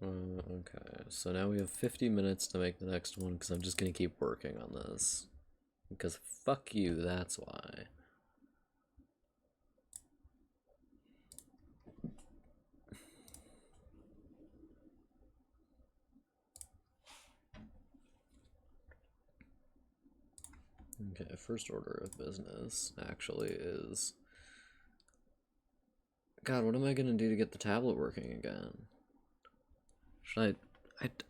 Okay, so now we have 50 minutes to make the next one because I'm just gonna keep working on this. Because fuck you, that's why. Okay, first order of business actually is... God, what am I gonna do to get the tablet working again? Should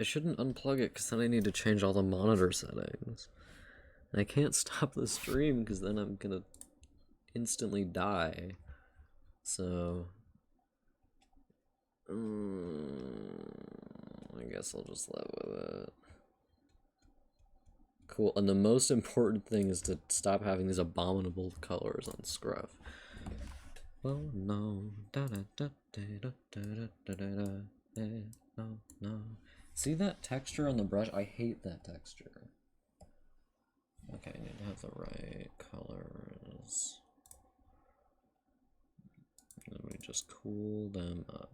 I shouldn't unplug it because then I need to change all the monitor settings. And I can't stop the stream because then I'm gonna instantly die. So... I guess I'll just live with it. Cool, and the most important thing is to stop having these abominable colors on Scruff. Oh no, da da da da da da da da da. No, no. See that texture on the brush? I hate that texture. Okay, I need to have the right colors. Let me just cool them up.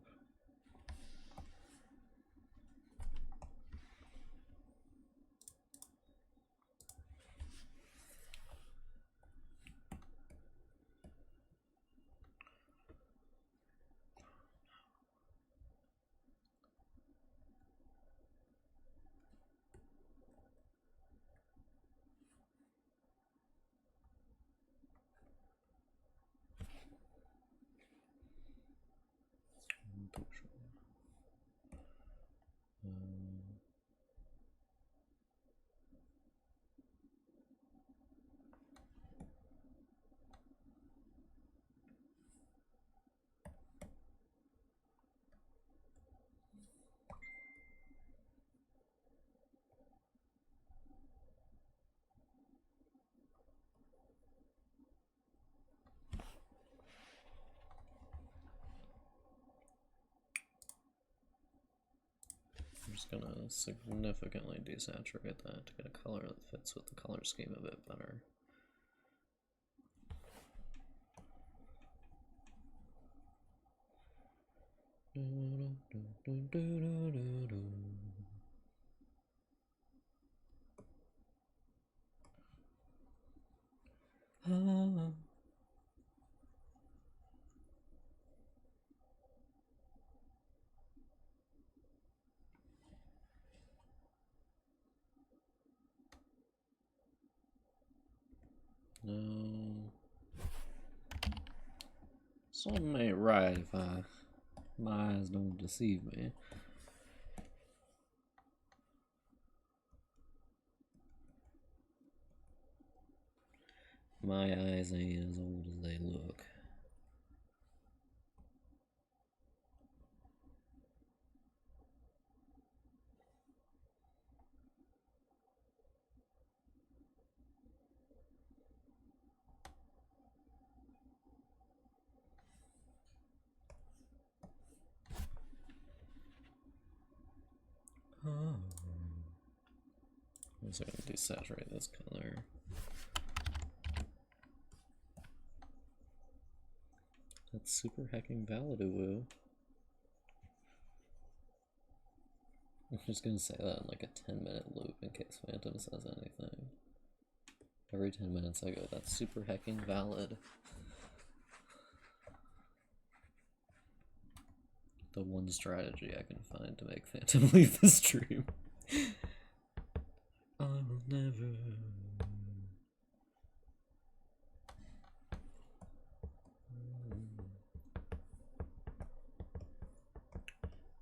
just gonna significantly desaturate that to get a color that fits with the color scheme a bit better. No. Something ain't right if my eyes don't deceive me. My eyes ain't as old as they look. Oh. I'm just gonna desaturate this color. That's super hecking valid, woo. I'm just gonna say that in like a 10-minute loop in case Phantom says anything. Every 10 minutes I go, that's super hecking valid. The one strategy I can find to make Phantom leave the stream. I will never.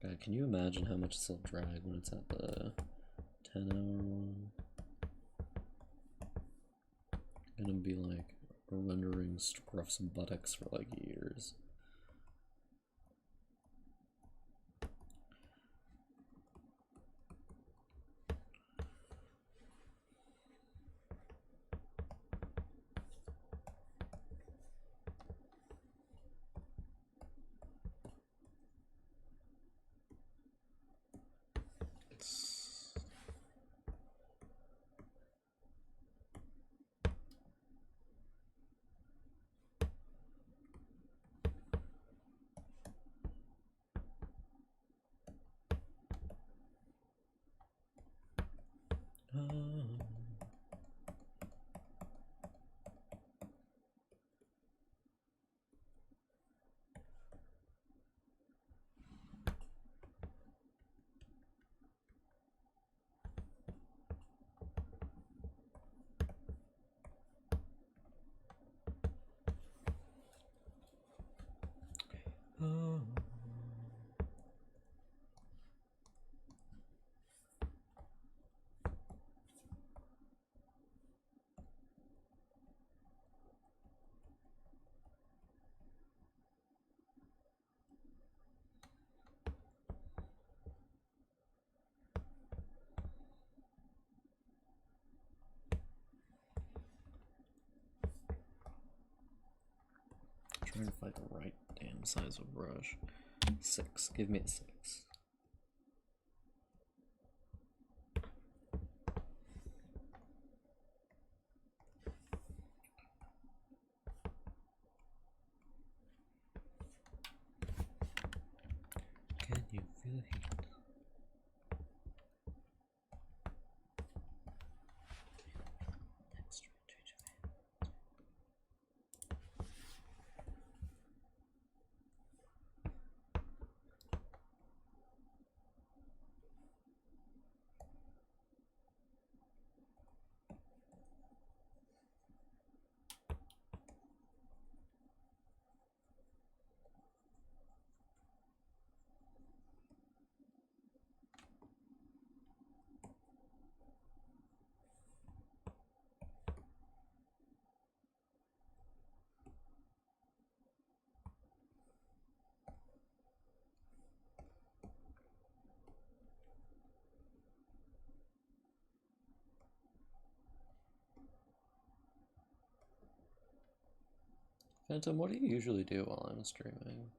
God, can you imagine how much this will drag when it's at the 10-hour one? Gonna be like rendering Scruff's buttocks for like years. Trying to find the right damn size of brush. 6. Give me a 6. Can you feel the heat? Phantom, what do you usually do while I'm streaming?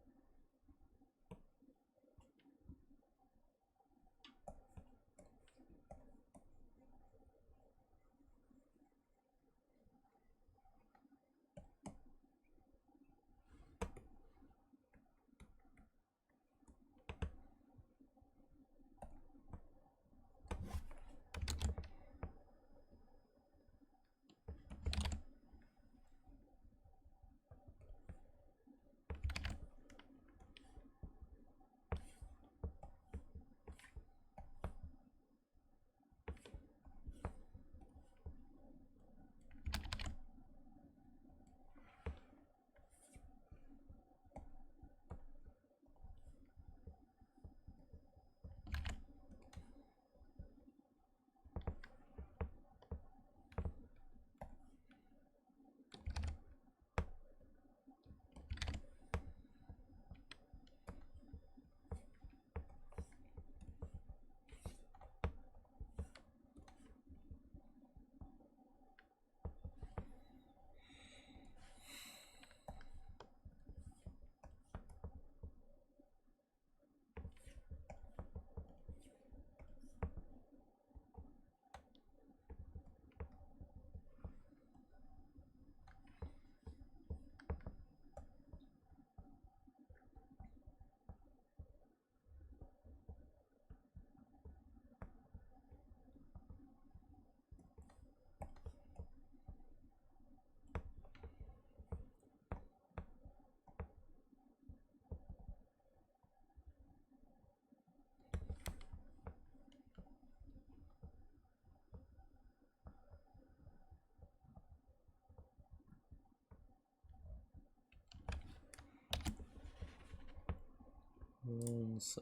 One sec.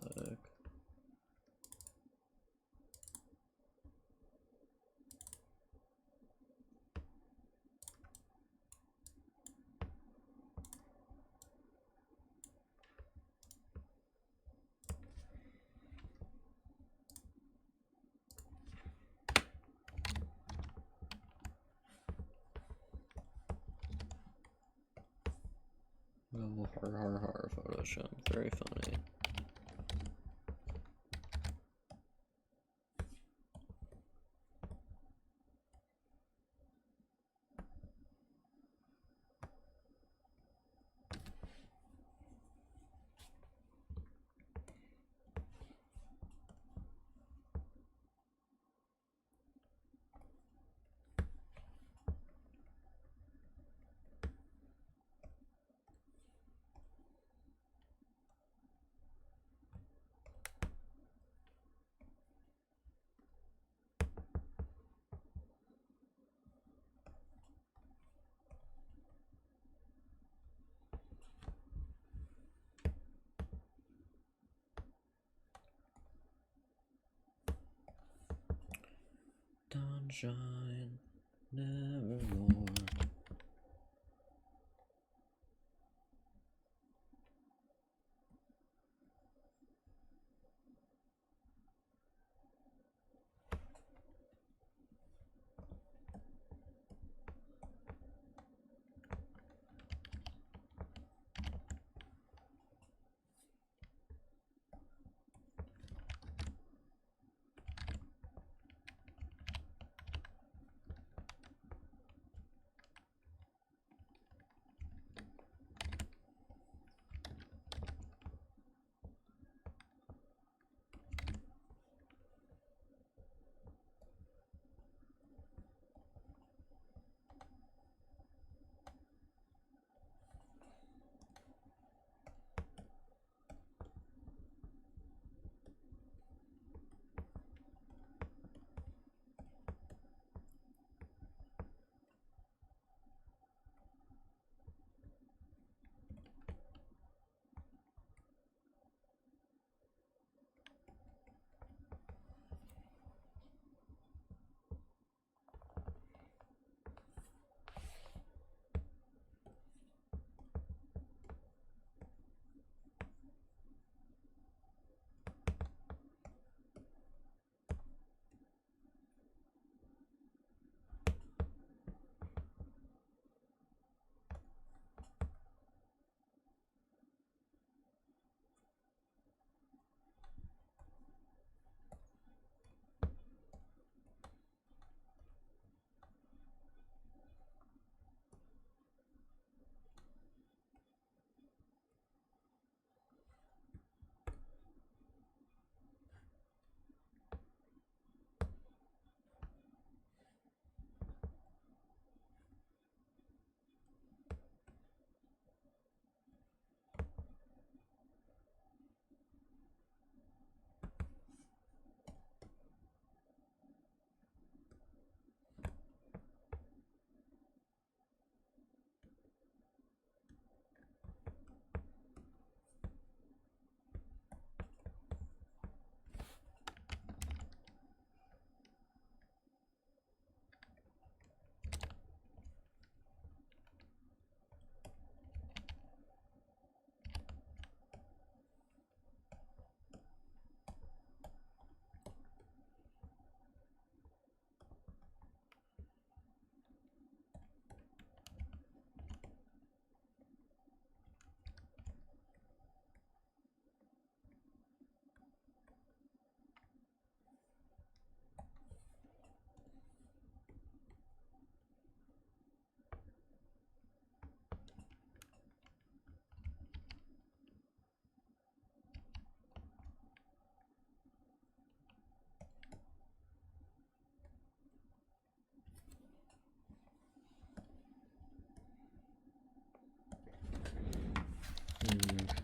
Oh, har, Photoshop. Very funny. Sunshine, nevermore.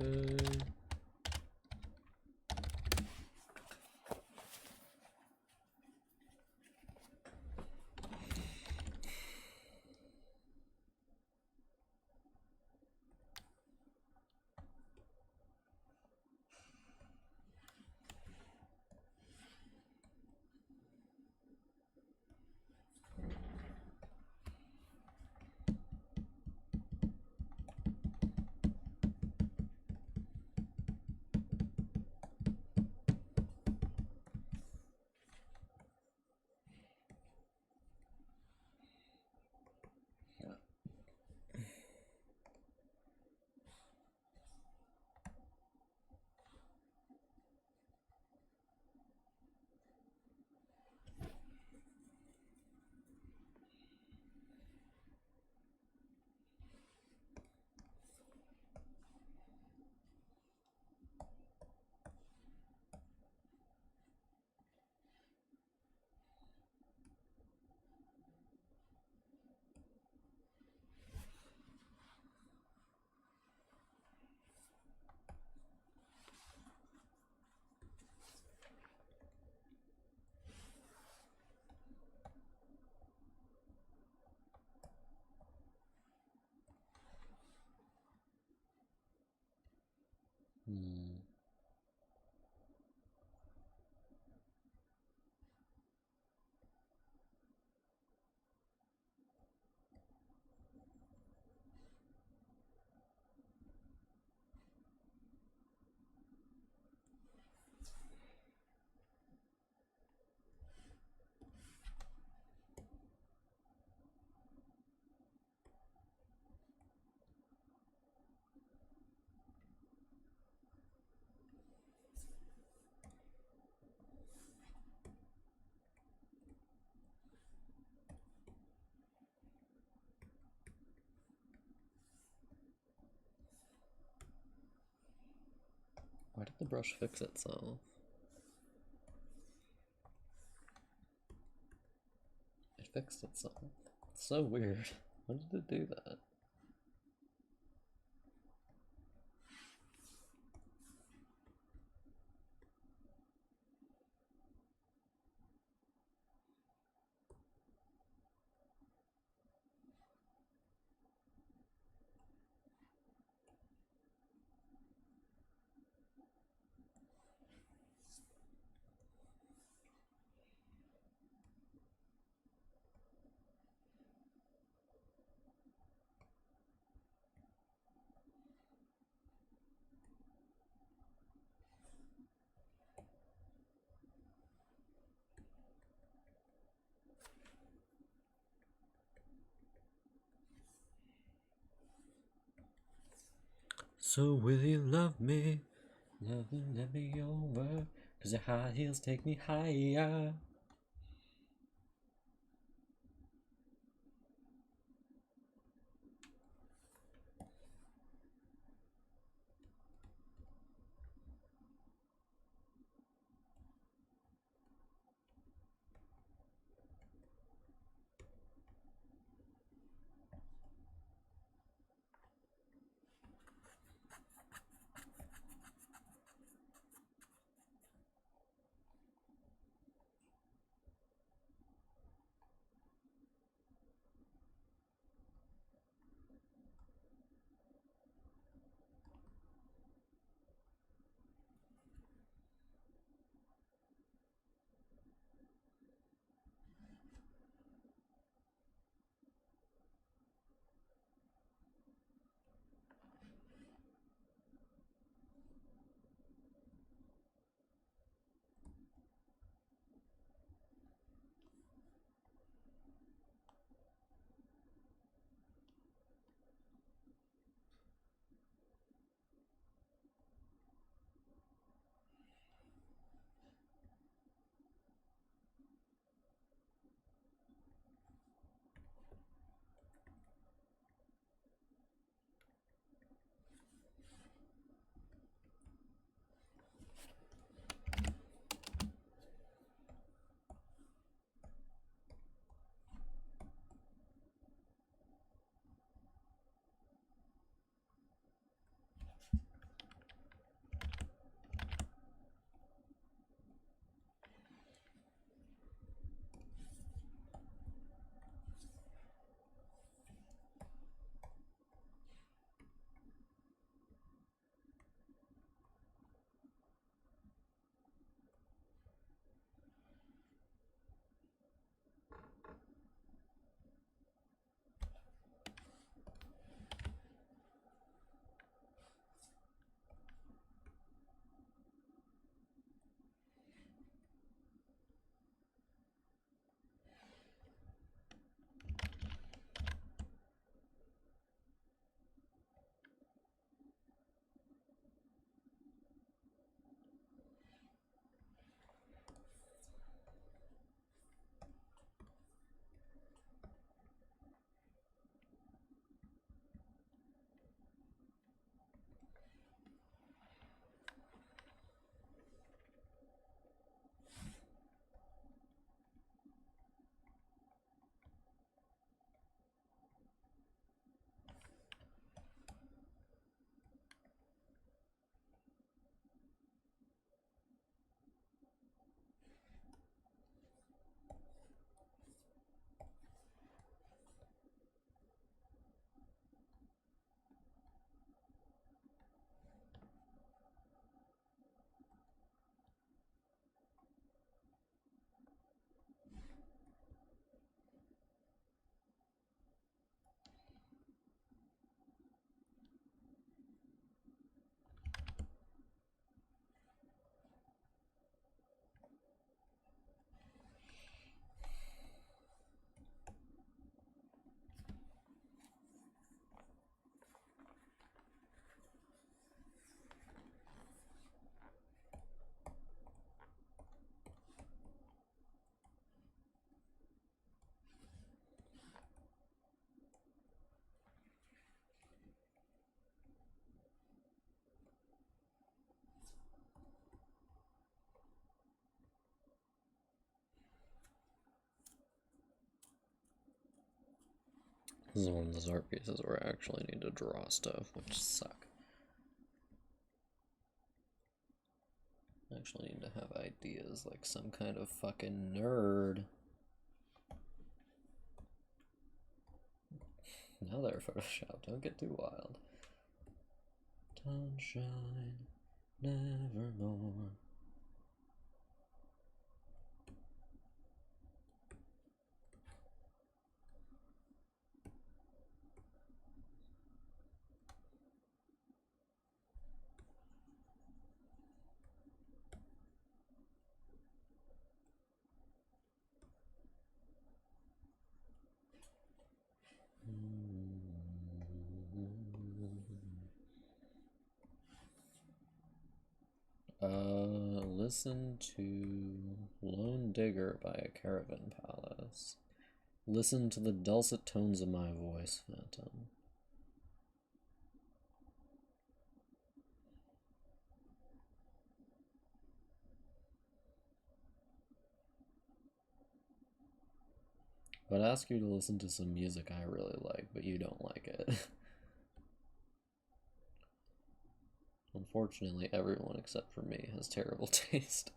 Okay. Hmm. Why did the brush fix itself? It fixed itself. It's so weird. When did it do that? So will you love me? Love me, let me over. 'Cause your high heels take me higher. This is one of those art pieces where I actually need to draw stuff, which suck. I actually need to have ideas like some kind of fucking nerd. Now they're Photoshopped, don't get too wild. Sunshine, nevermore. Listen to Lone Digger by a Caravan Palace. Listen to the dulcet tones of my voice, Phantom. I'd ask you to listen to some music I really like, but you don't like it. Unfortunately, everyone except for me has terrible taste.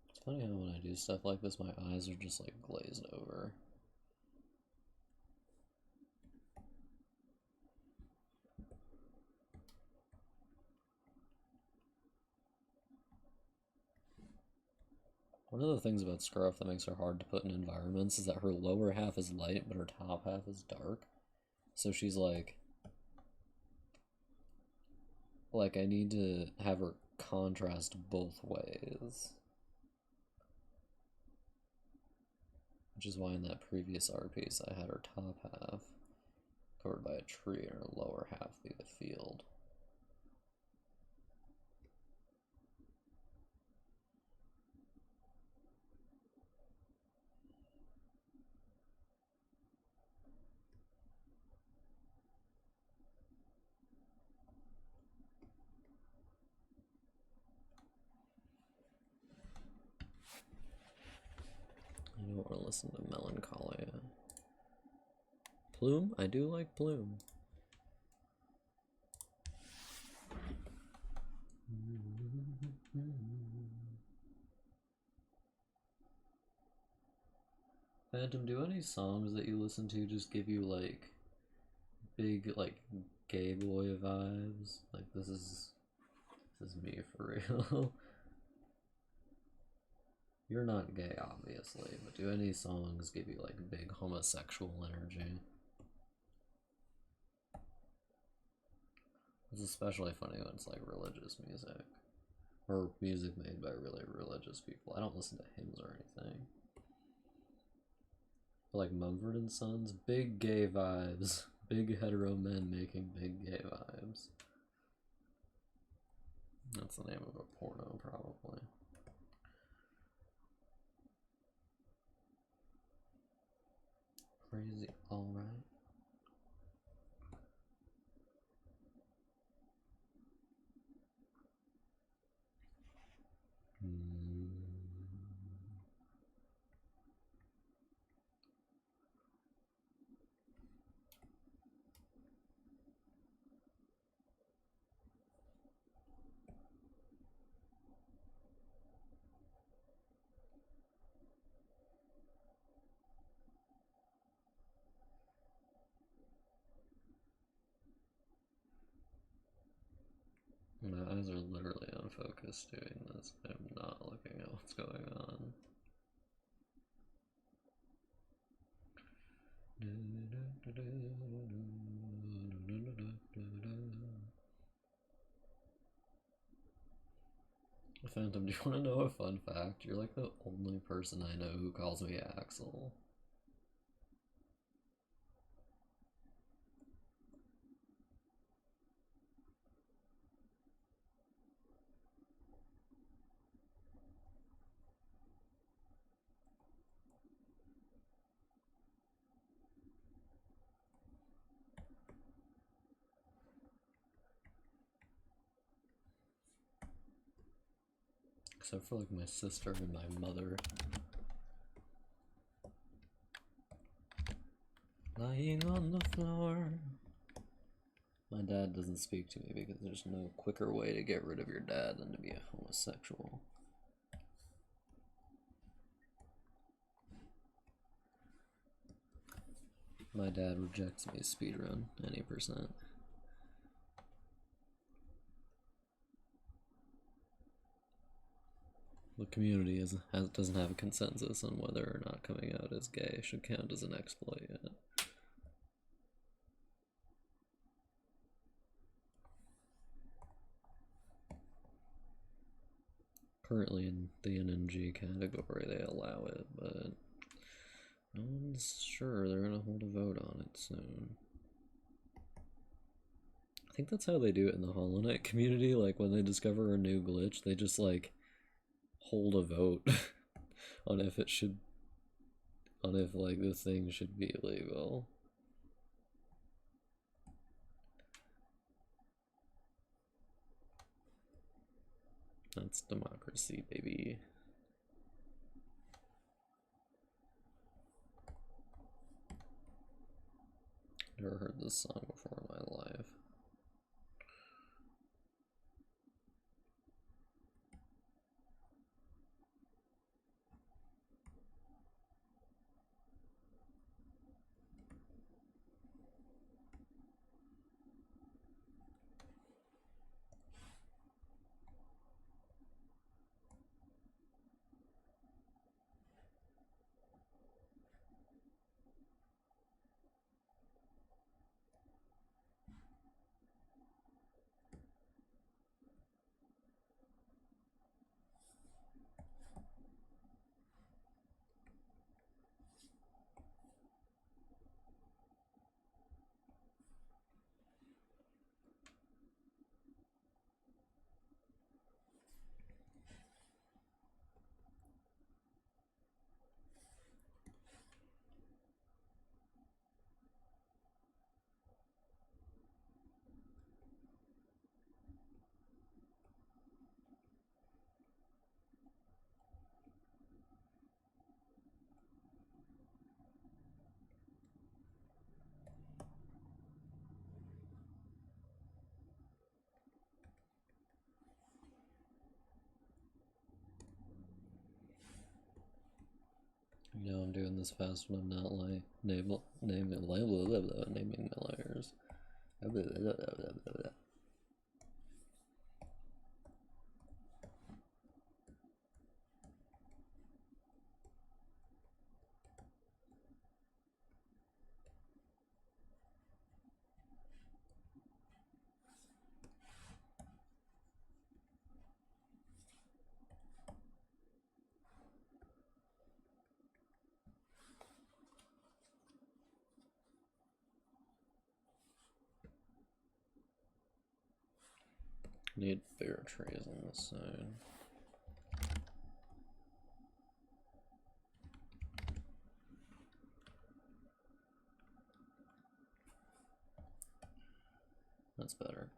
It's funny how when I do stuff like this, my eyes are just like glazed over. One of the things about Scruff that makes her hard to put in environments is that her lower half is light, but her top half is dark. So she's like I need to have her contrast both ways. Which is why in that previous art piece I had her top half covered by a tree and her lower half be the field. I don't want to listen to Melancholia. Plume? I do like Plume. Phantom, do any songs that you listen to just give you like big like gay boy vibes? Like this is me for real. You're not gay, obviously, but do any songs give you like big homosexual energy? It's especially funny when it's like religious music. Or music made by really religious people. I don't listen to hymns or anything. But like Mumford and Sons, big gay vibes. Big hetero men making big gay vibes. That's the name of a porno, probably. Crazy, alright. My eyes are literally unfocused doing this. I'm not looking at what's going on. Phantom, do you want to know a fun fact? You're like the only person I know who calls me Axel. except for like my sister and my mother. Lying on the floor. My dad doesn't speak to me because there's no quicker way to get rid of your dad than to be a homosexual. My dad rejects me speedrun any percent. The community doesn't have a consensus on whether or not coming out as gay should count as an exploit yet. Currently in the NNG category they allow it, but no one's sure they're gonna hold a vote on it soon. I think that's how they do it in the Hollow Knight community. Like when they discover a new glitch, they just like hold a vote on if it should, on if like the thing should be illegal. That's democracy, baby. Never heard this song before in my life. You know I'm doing this fast when I'm not like naming my layers. Need bigger trees on this side. That's better.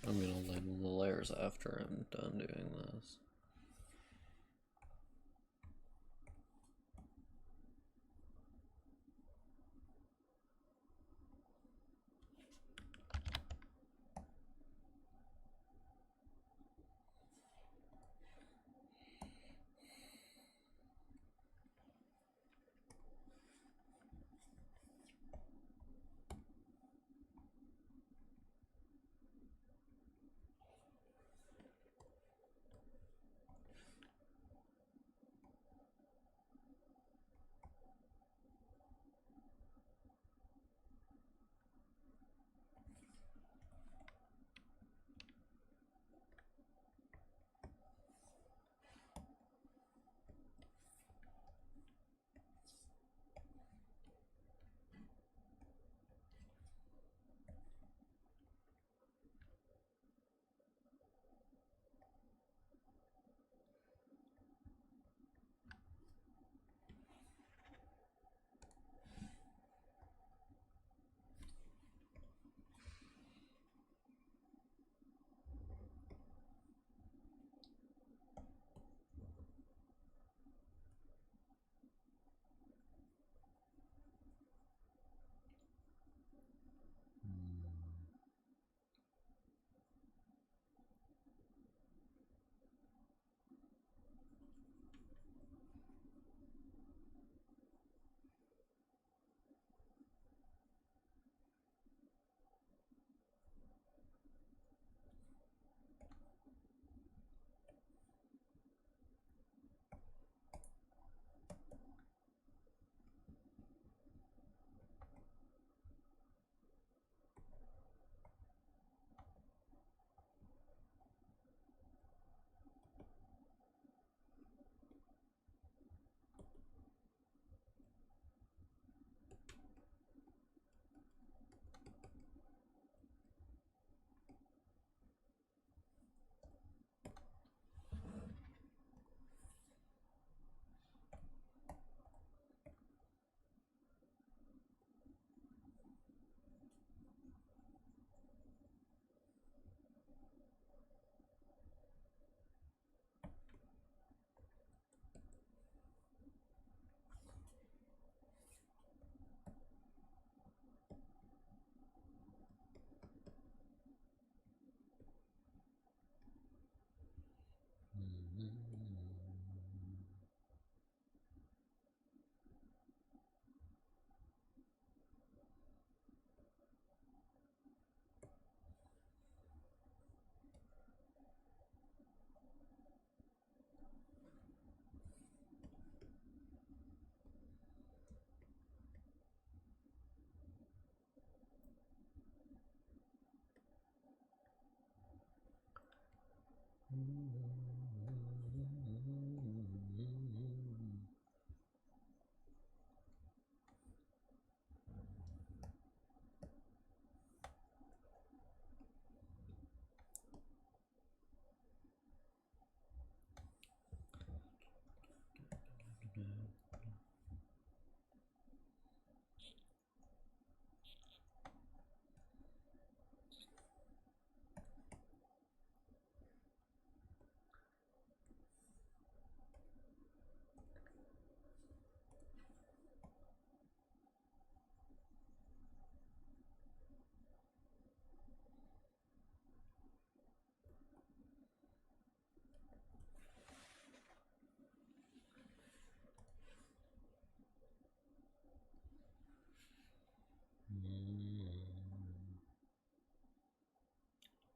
I'm gonna label the layers after I'm done doing this.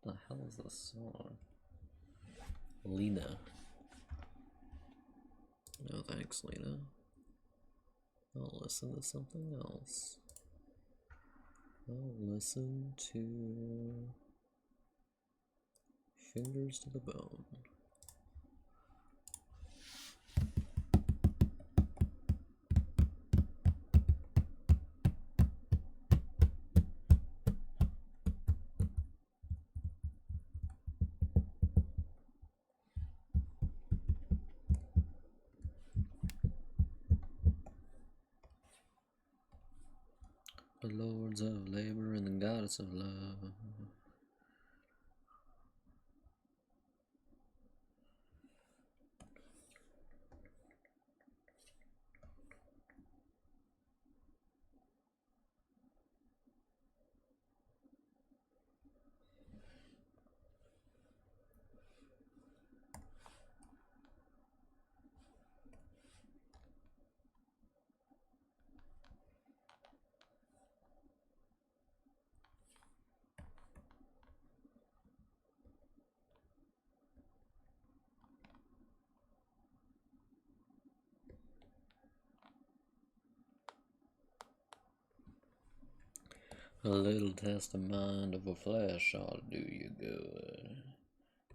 The hell is this song? Lena. No thanks, Lena. I'll listen to something else. I'll listen to Fingers to the Bone. The lords of labor and the goddess of love. A little test of mind of a flesh ought to do you good.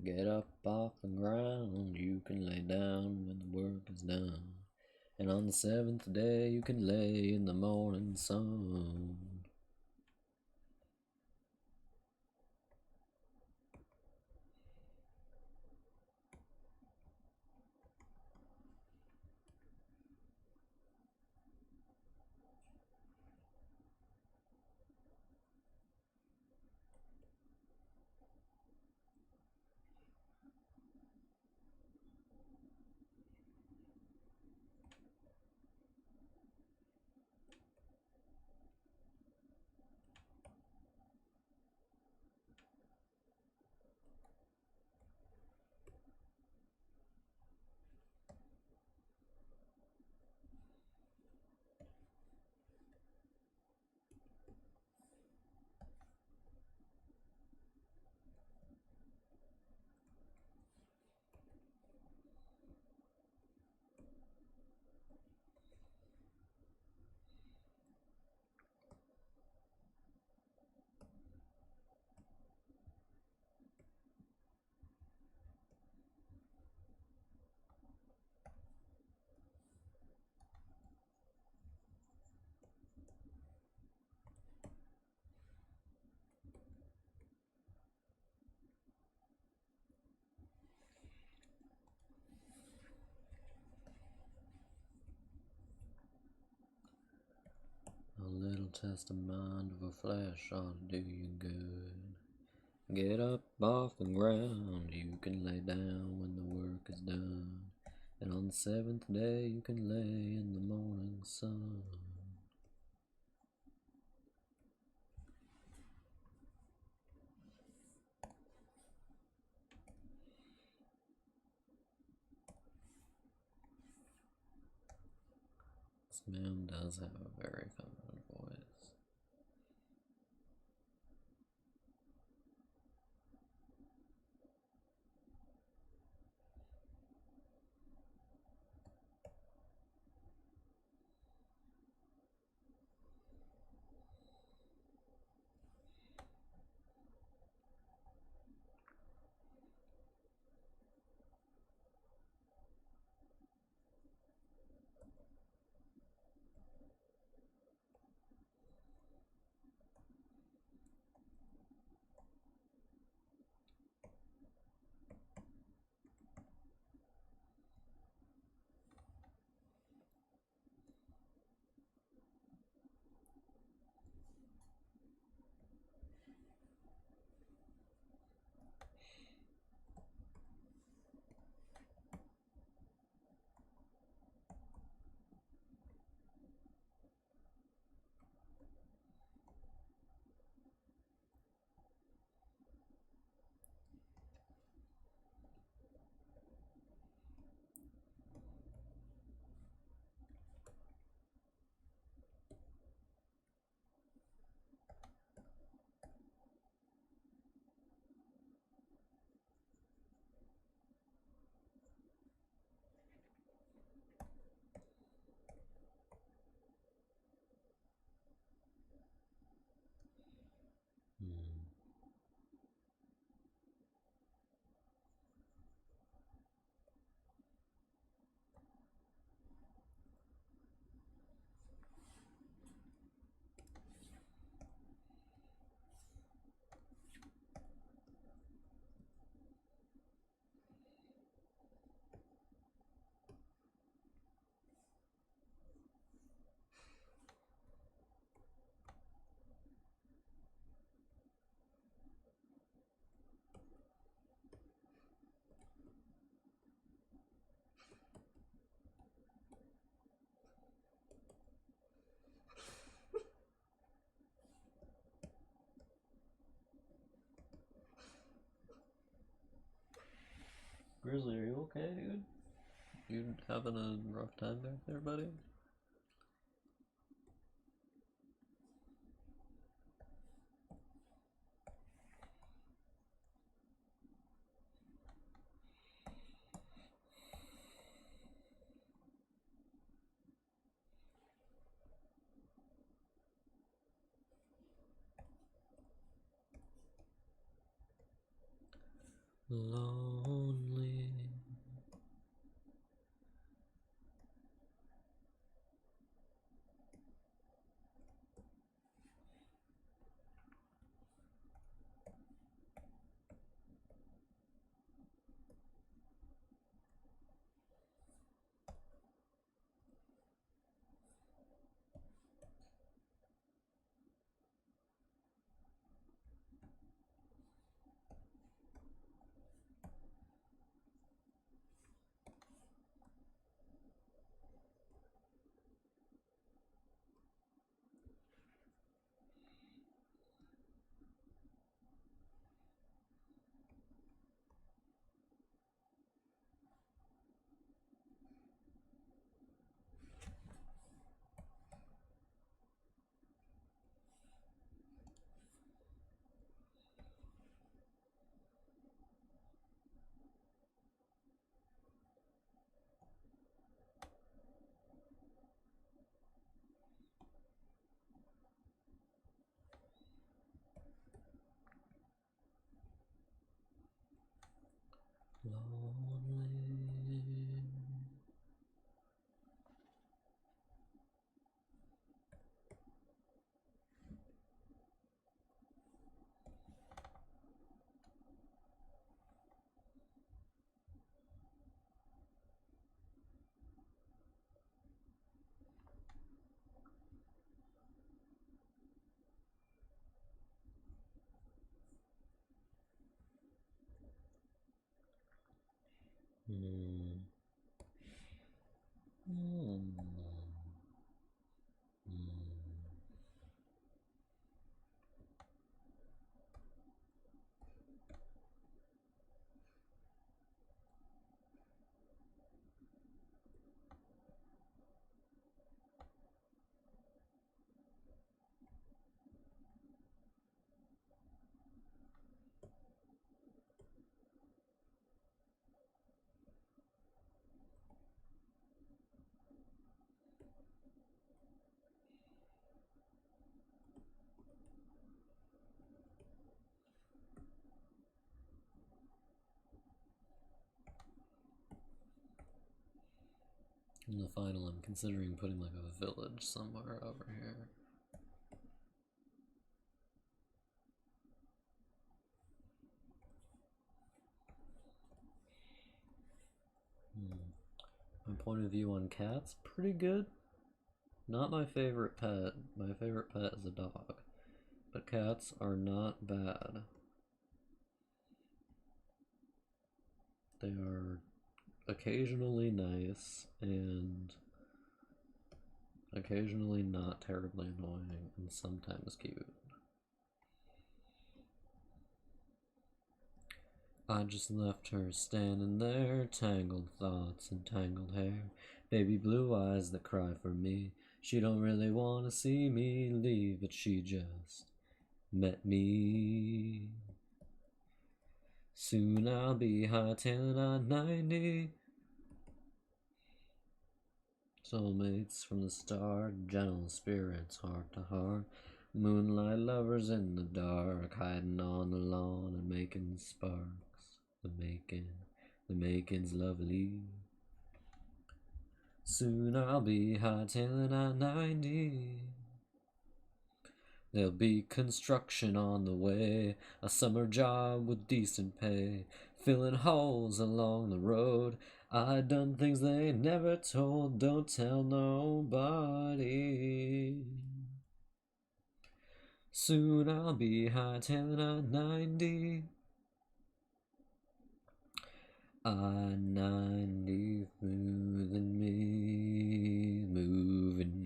Get up off the ground, you can lay down when the work is done. And on the seventh day you can lay in the morning sun. A little test of mind of a flesh ought to do you good. Get up off the ground, you can lay down when the work is done. And on the seventh day you can lay in the morning sun. This man does have a very feminine voice. Grizzly, are you okay, dude? You having a rough time back there, buddy? Lonely. Lonely. Hmm. Hmm. In the final, I'm considering putting like a village somewhere over here. My point of view on cats, pretty good. Not my favorite pet. My favorite pet is a dog. But cats are not bad. They are occasionally nice and occasionally not terribly annoying and sometimes cute. I just left her standing there, tangled thoughts and tangled hair, baby blue eyes that cry for me. She don't really wanna see me leave, but she just met me. Soon I'll be hightailing on 90. Soulmates from the start, gentle spirits heart to heart. Moonlight lovers in the dark, hiding on the lawn and making sparks. The making's lovely. Soon I'll be hightailing on 90. There'll be construction on the way, a summer job with decent pay, filling holes along the road. I done things they never told, don't tell nobody. Soon I'll be hightailing on 90. I-90 moving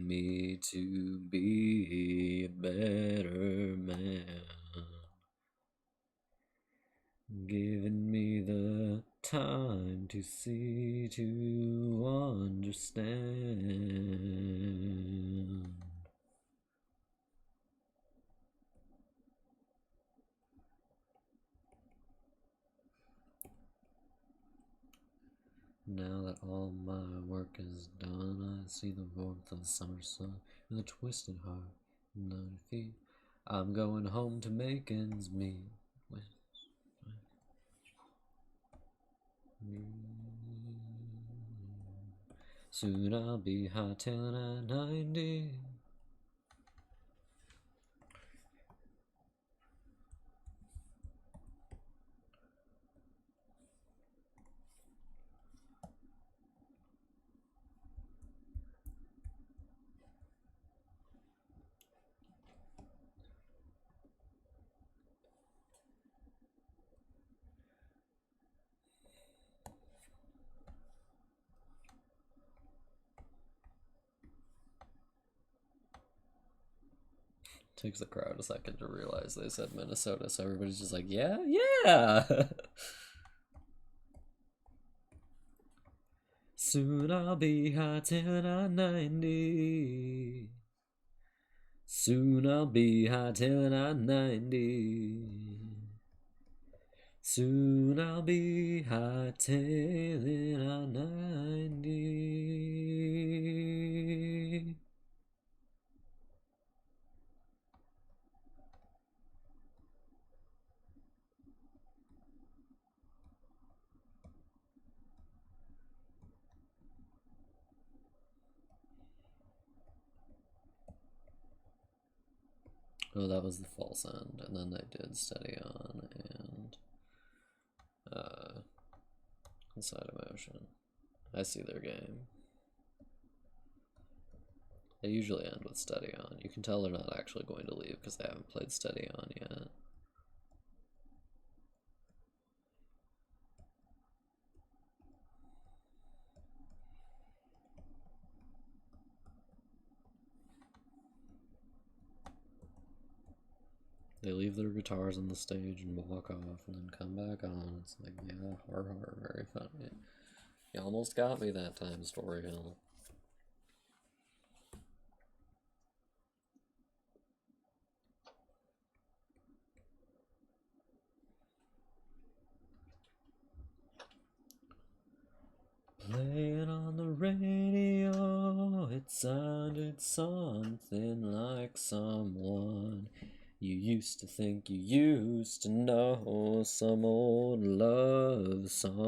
me to be a better man. Giving me the time to see, to understand. Now that all my work is done, I see the warmth of the summer sun in the twisted heart and the feet. I'm going home to make ends meet. Soon I'll be hightailing at 90. Takes the crowd a second to realize they said Minnesota, so everybody's just like, yeah, yeah. Soon I'll be hightailing at 90. Soon I'll be hightailing at 90. Soon I'll be hightailing at 90. Oh, that was the false end, and then they did Steady On and Inside Emotion. I see their game. They usually end with Steady On. You can tell they're not actually going to leave because they haven't played Steady On yet. They leave their guitars on the stage and walk off and then come back on. It's like, yeah, har har, very funny. You almost got me that time, Storyhill. Play it on the radio, it sounded something like someone you used to think you used to know, some old love song.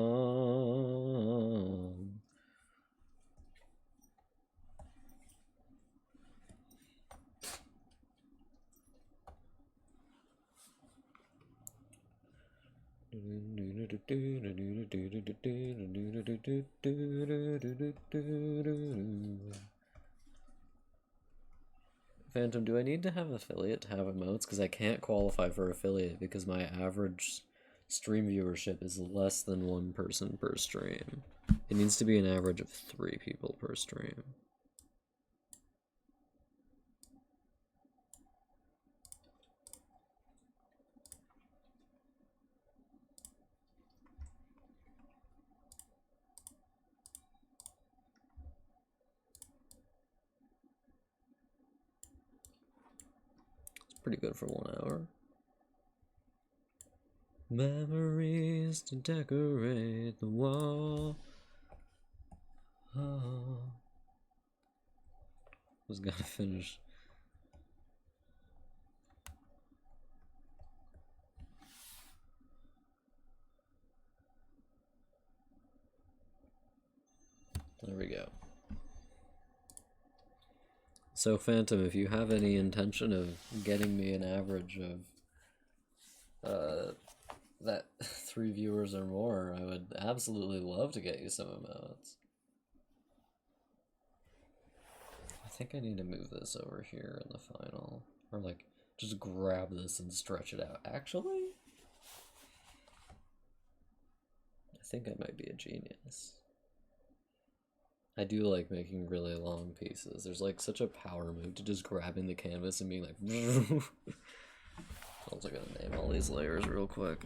Phantom, do I need to have affiliate to have emotes? Because I can't qualify for affiliate because my average stream viewership is less than 1 person per stream. It needs to be an average of 3 people per stream. Pretty good for 1 hour. Memories to decorate the wall. Oh. Was gonna finish. There we go. So Phantom, if you have any intention of getting me an average of that 3 viewers or more, I would absolutely love to get you some emotes. I think I need to move this over here in the final, or like just grab this and stretch it out. Actually, I think I might be a genius. I do like making really long pieces. There's like such a power move to just grabbing the canvas and being like I'm also gonna name all these layers real quick.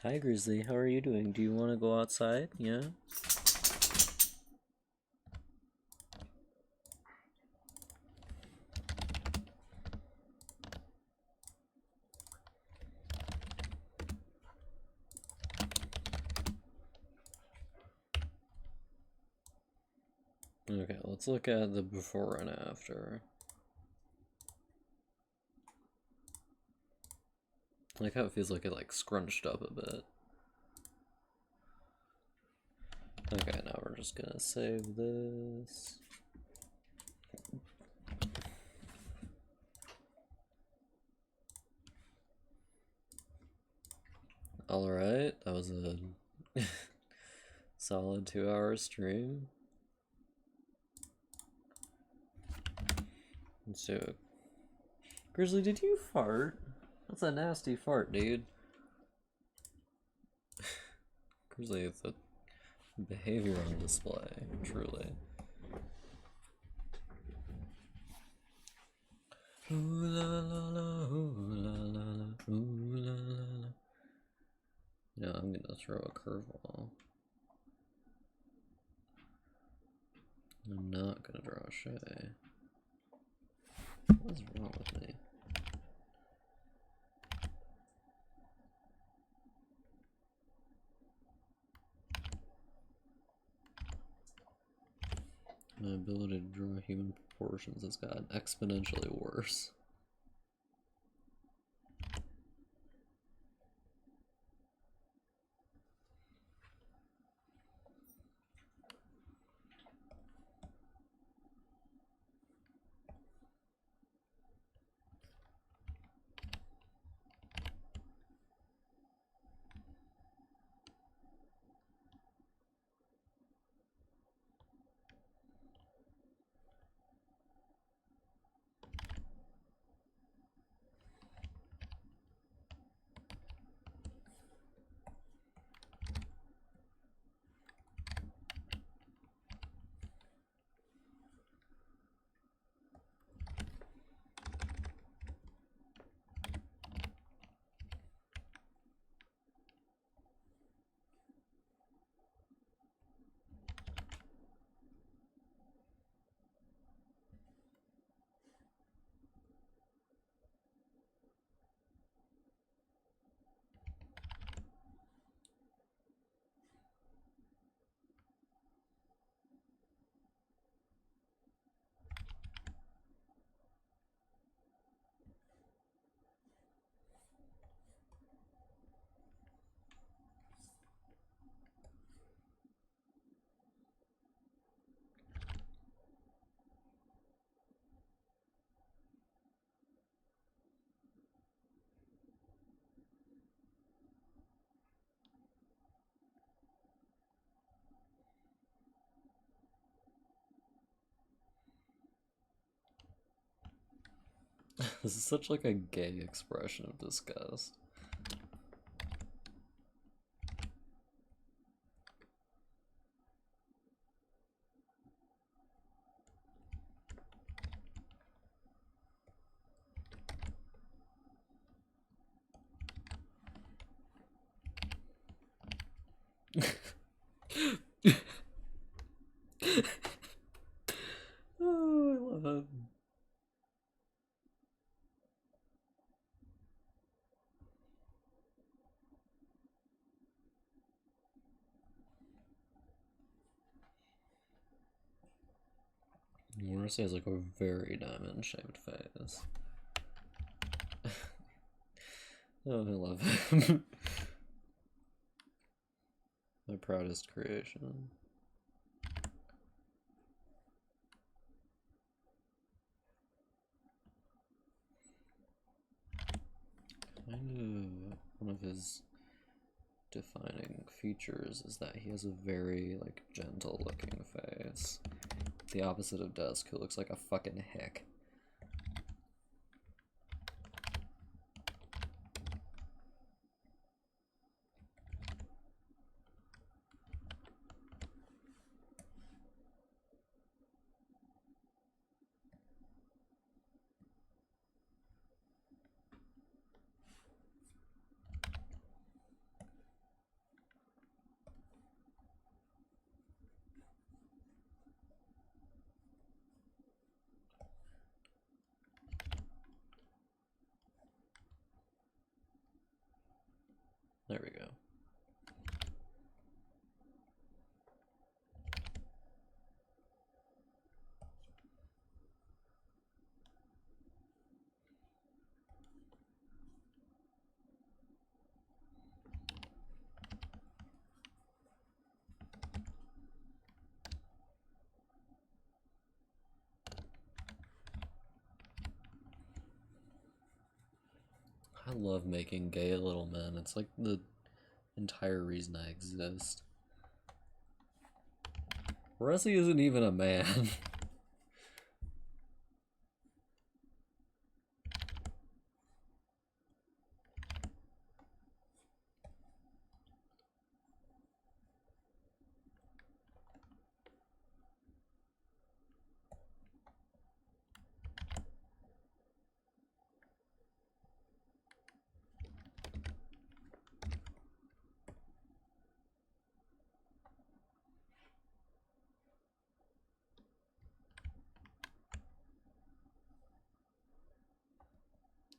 Hi Grizzly, how are you doing? Do you want to go outside? Yeah? Okay, let's look at the before and after. I like how it feels like it like scrunched up a bit. Okay, now we're just gonna save this. Alright, that was a solid 2-hour stream. Let's do it. Grizzly, did you fart? That's a nasty fart, dude. Grizzly, it's a behavior on display, truly. Ooh la la la, ooh la la la, ooh la la la. You know, I'm gonna throw a curveball. I'm not gonna draw a Shay. What is wrong with me? My ability to draw human proportions has gotten exponentially worse. This is such like a gay expression of disgust. Oh, I love it. Morrissey has like a very diamond-shaped face. Oh, I love him. My proudest creation. Kind of one of his defining features is that he has a very like gentle looking face. The opposite of Dusk, who looks like a fucking hick. There we go. I love making gay little men. It's like the entire reason I exist. Rusty isn't even a man.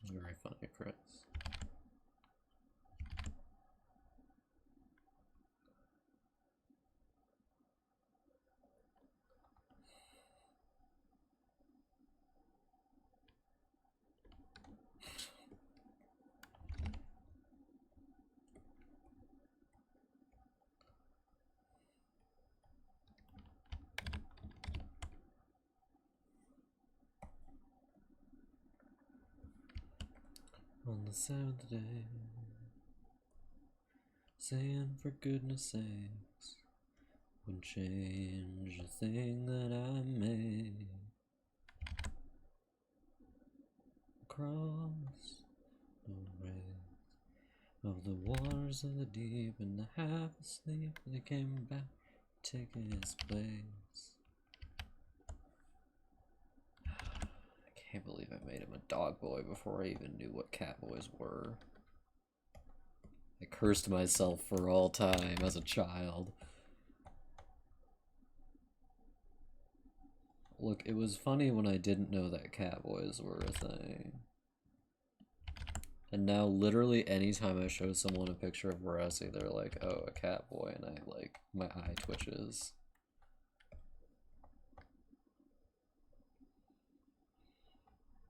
Very funny, Chris. On the seventh day, saying for goodness sakes, wouldn't change a thing that I made. Across the waves of the waters of the deep, and the half asleep they came back, taking its place. I can't believe I made him a dog boy before I even knew what cat boys were. I cursed myself for all time as a child. Look, it was funny when I didn't know that cat boys were a thing. And now literally anytime I show someone a picture of Rassi, they're like, oh, a cat boy, and I like, my eye twitches.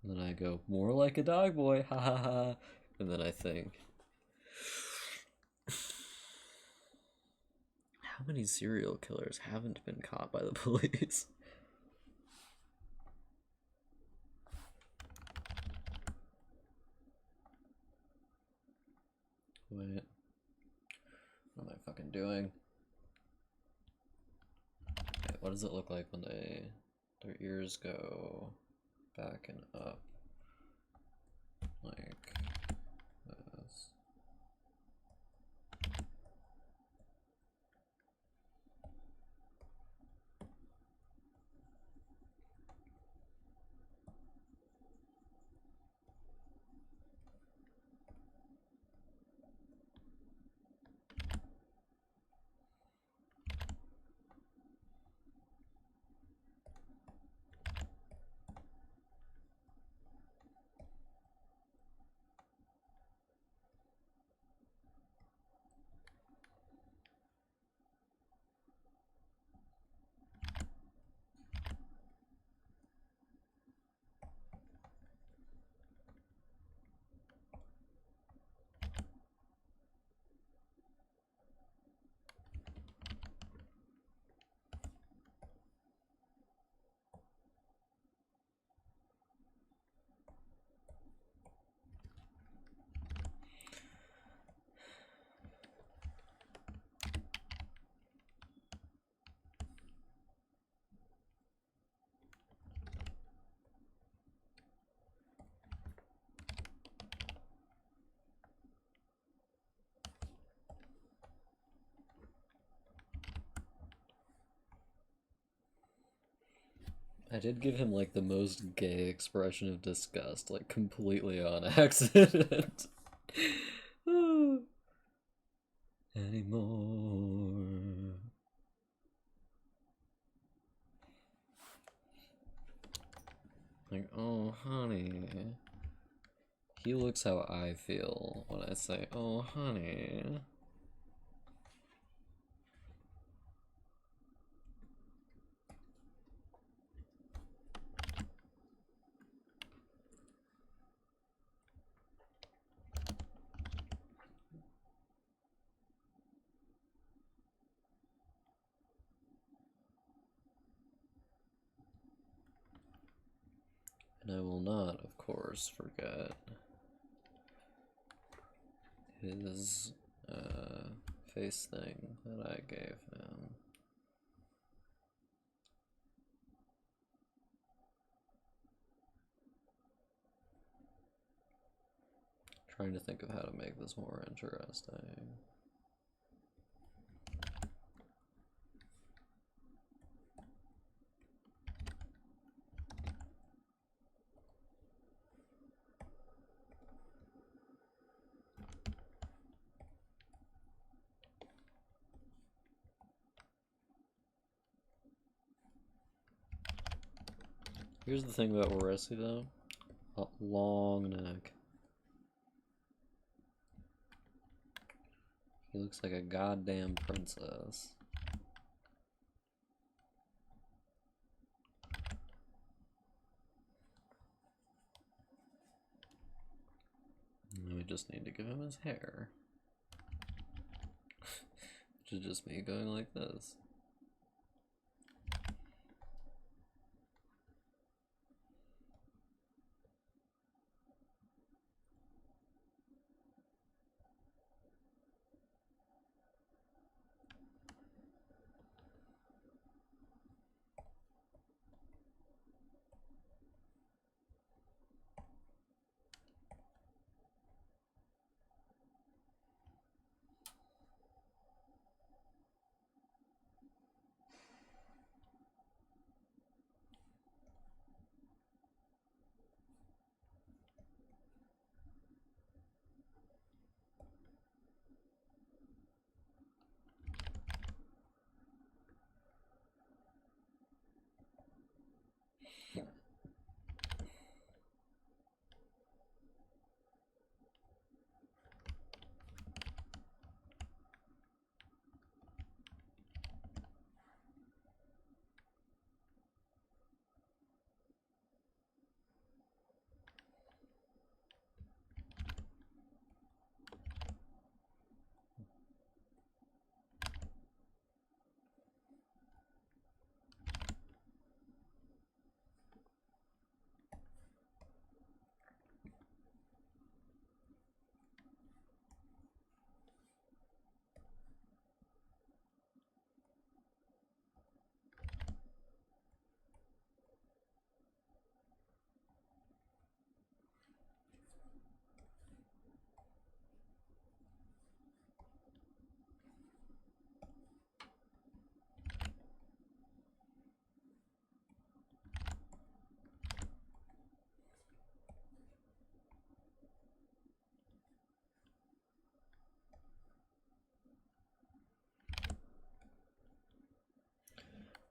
And then I go, more like a dog boy, ha ha ha. And then I think, how many serial killers haven't been caught by the police? Wait. What am I fucking doing? Okay, what does it look like when their ears go back and up? Like this. I did give him like the most gay expression of disgust, like completely on accident. Anymore. Like, oh honey, He looks how I feel when I say, "Oh, honey." And I will not, of course, forget his face thing that I gave him. Trying to think of how to make this more interesting. Here's the thing about Oresi though. A long neck. He looks like a goddamn princess. We just need to give him his hair. Which is just me going like this.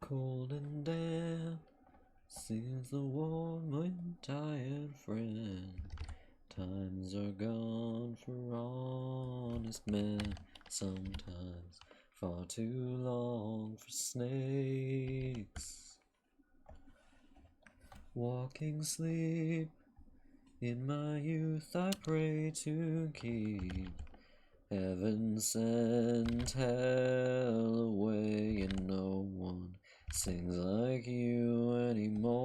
Cold and damp seems the warm and tired friend. Times are gone for honest men, sometimes far too long for snakes. Walking sleep, in my youth I pray to keep heaven sent hell away, and no one sings like you anymore.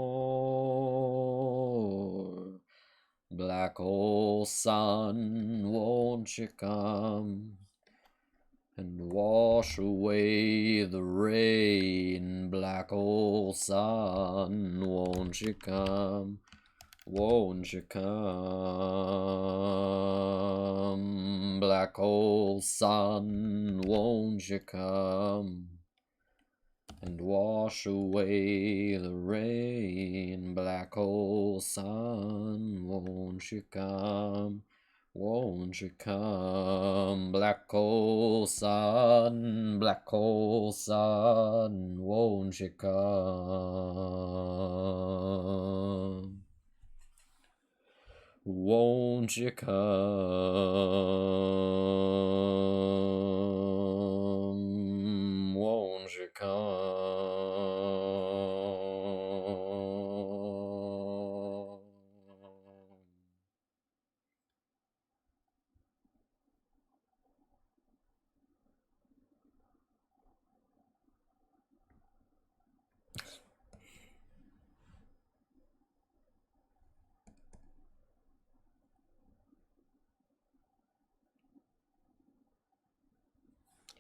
Black hole sun, won't you come and wash away the rain? Black hole sun, won't you come? Won't you come? Black hole sun, won't you come and wash away the rain? Black hole sun, won't you come? Won't you come? Black hole sun, won't you come? Won't you come? Won't you come?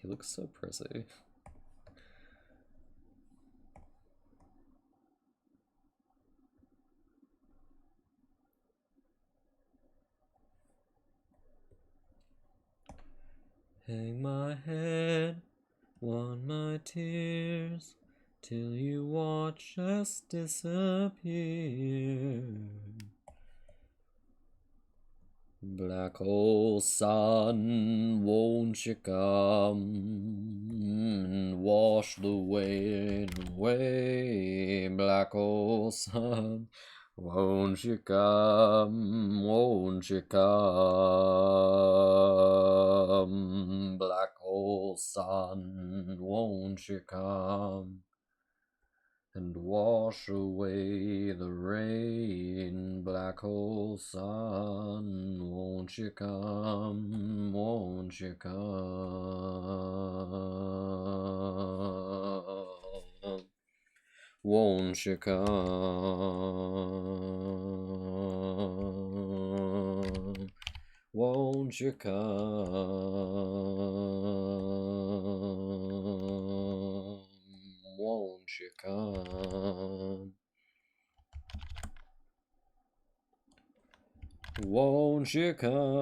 He looks so pretty. Hang my head, want my tears, till you watch us disappear. Black hole sun, won't you come and wash the weight away? Black hole sun, won't you come? Won't you come? Black hole sun, won't you come and wash away the rain? Black hole sun, won't you come? Won't you come? Won't you come? Won't you come? Won't you come? Won't you come?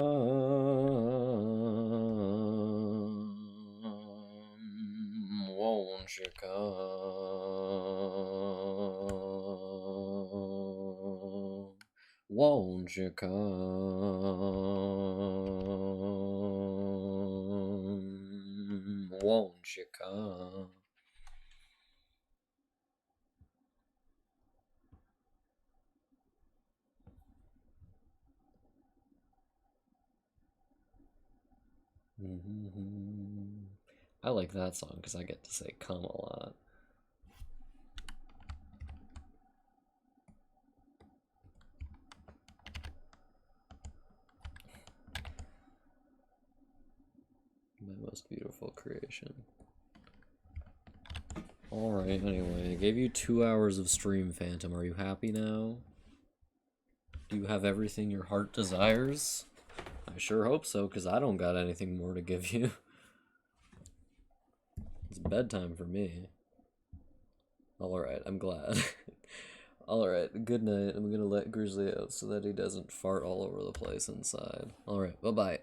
Won't you come? Won't you come? Won't you come? I like that song because I get to say come a lot. My most beautiful creation. Alright, anyway, I gave you 2 hours of stream, Phantom. Are you happy now? Do you have everything your heart desires? I sure hope so, because I don't got anything more to give you. It's bedtime for me. Alright, I'm glad. Alright, good night. I'm gonna let Grizzly out so that he doesn't fart all over the place inside. Alright, bye-bye.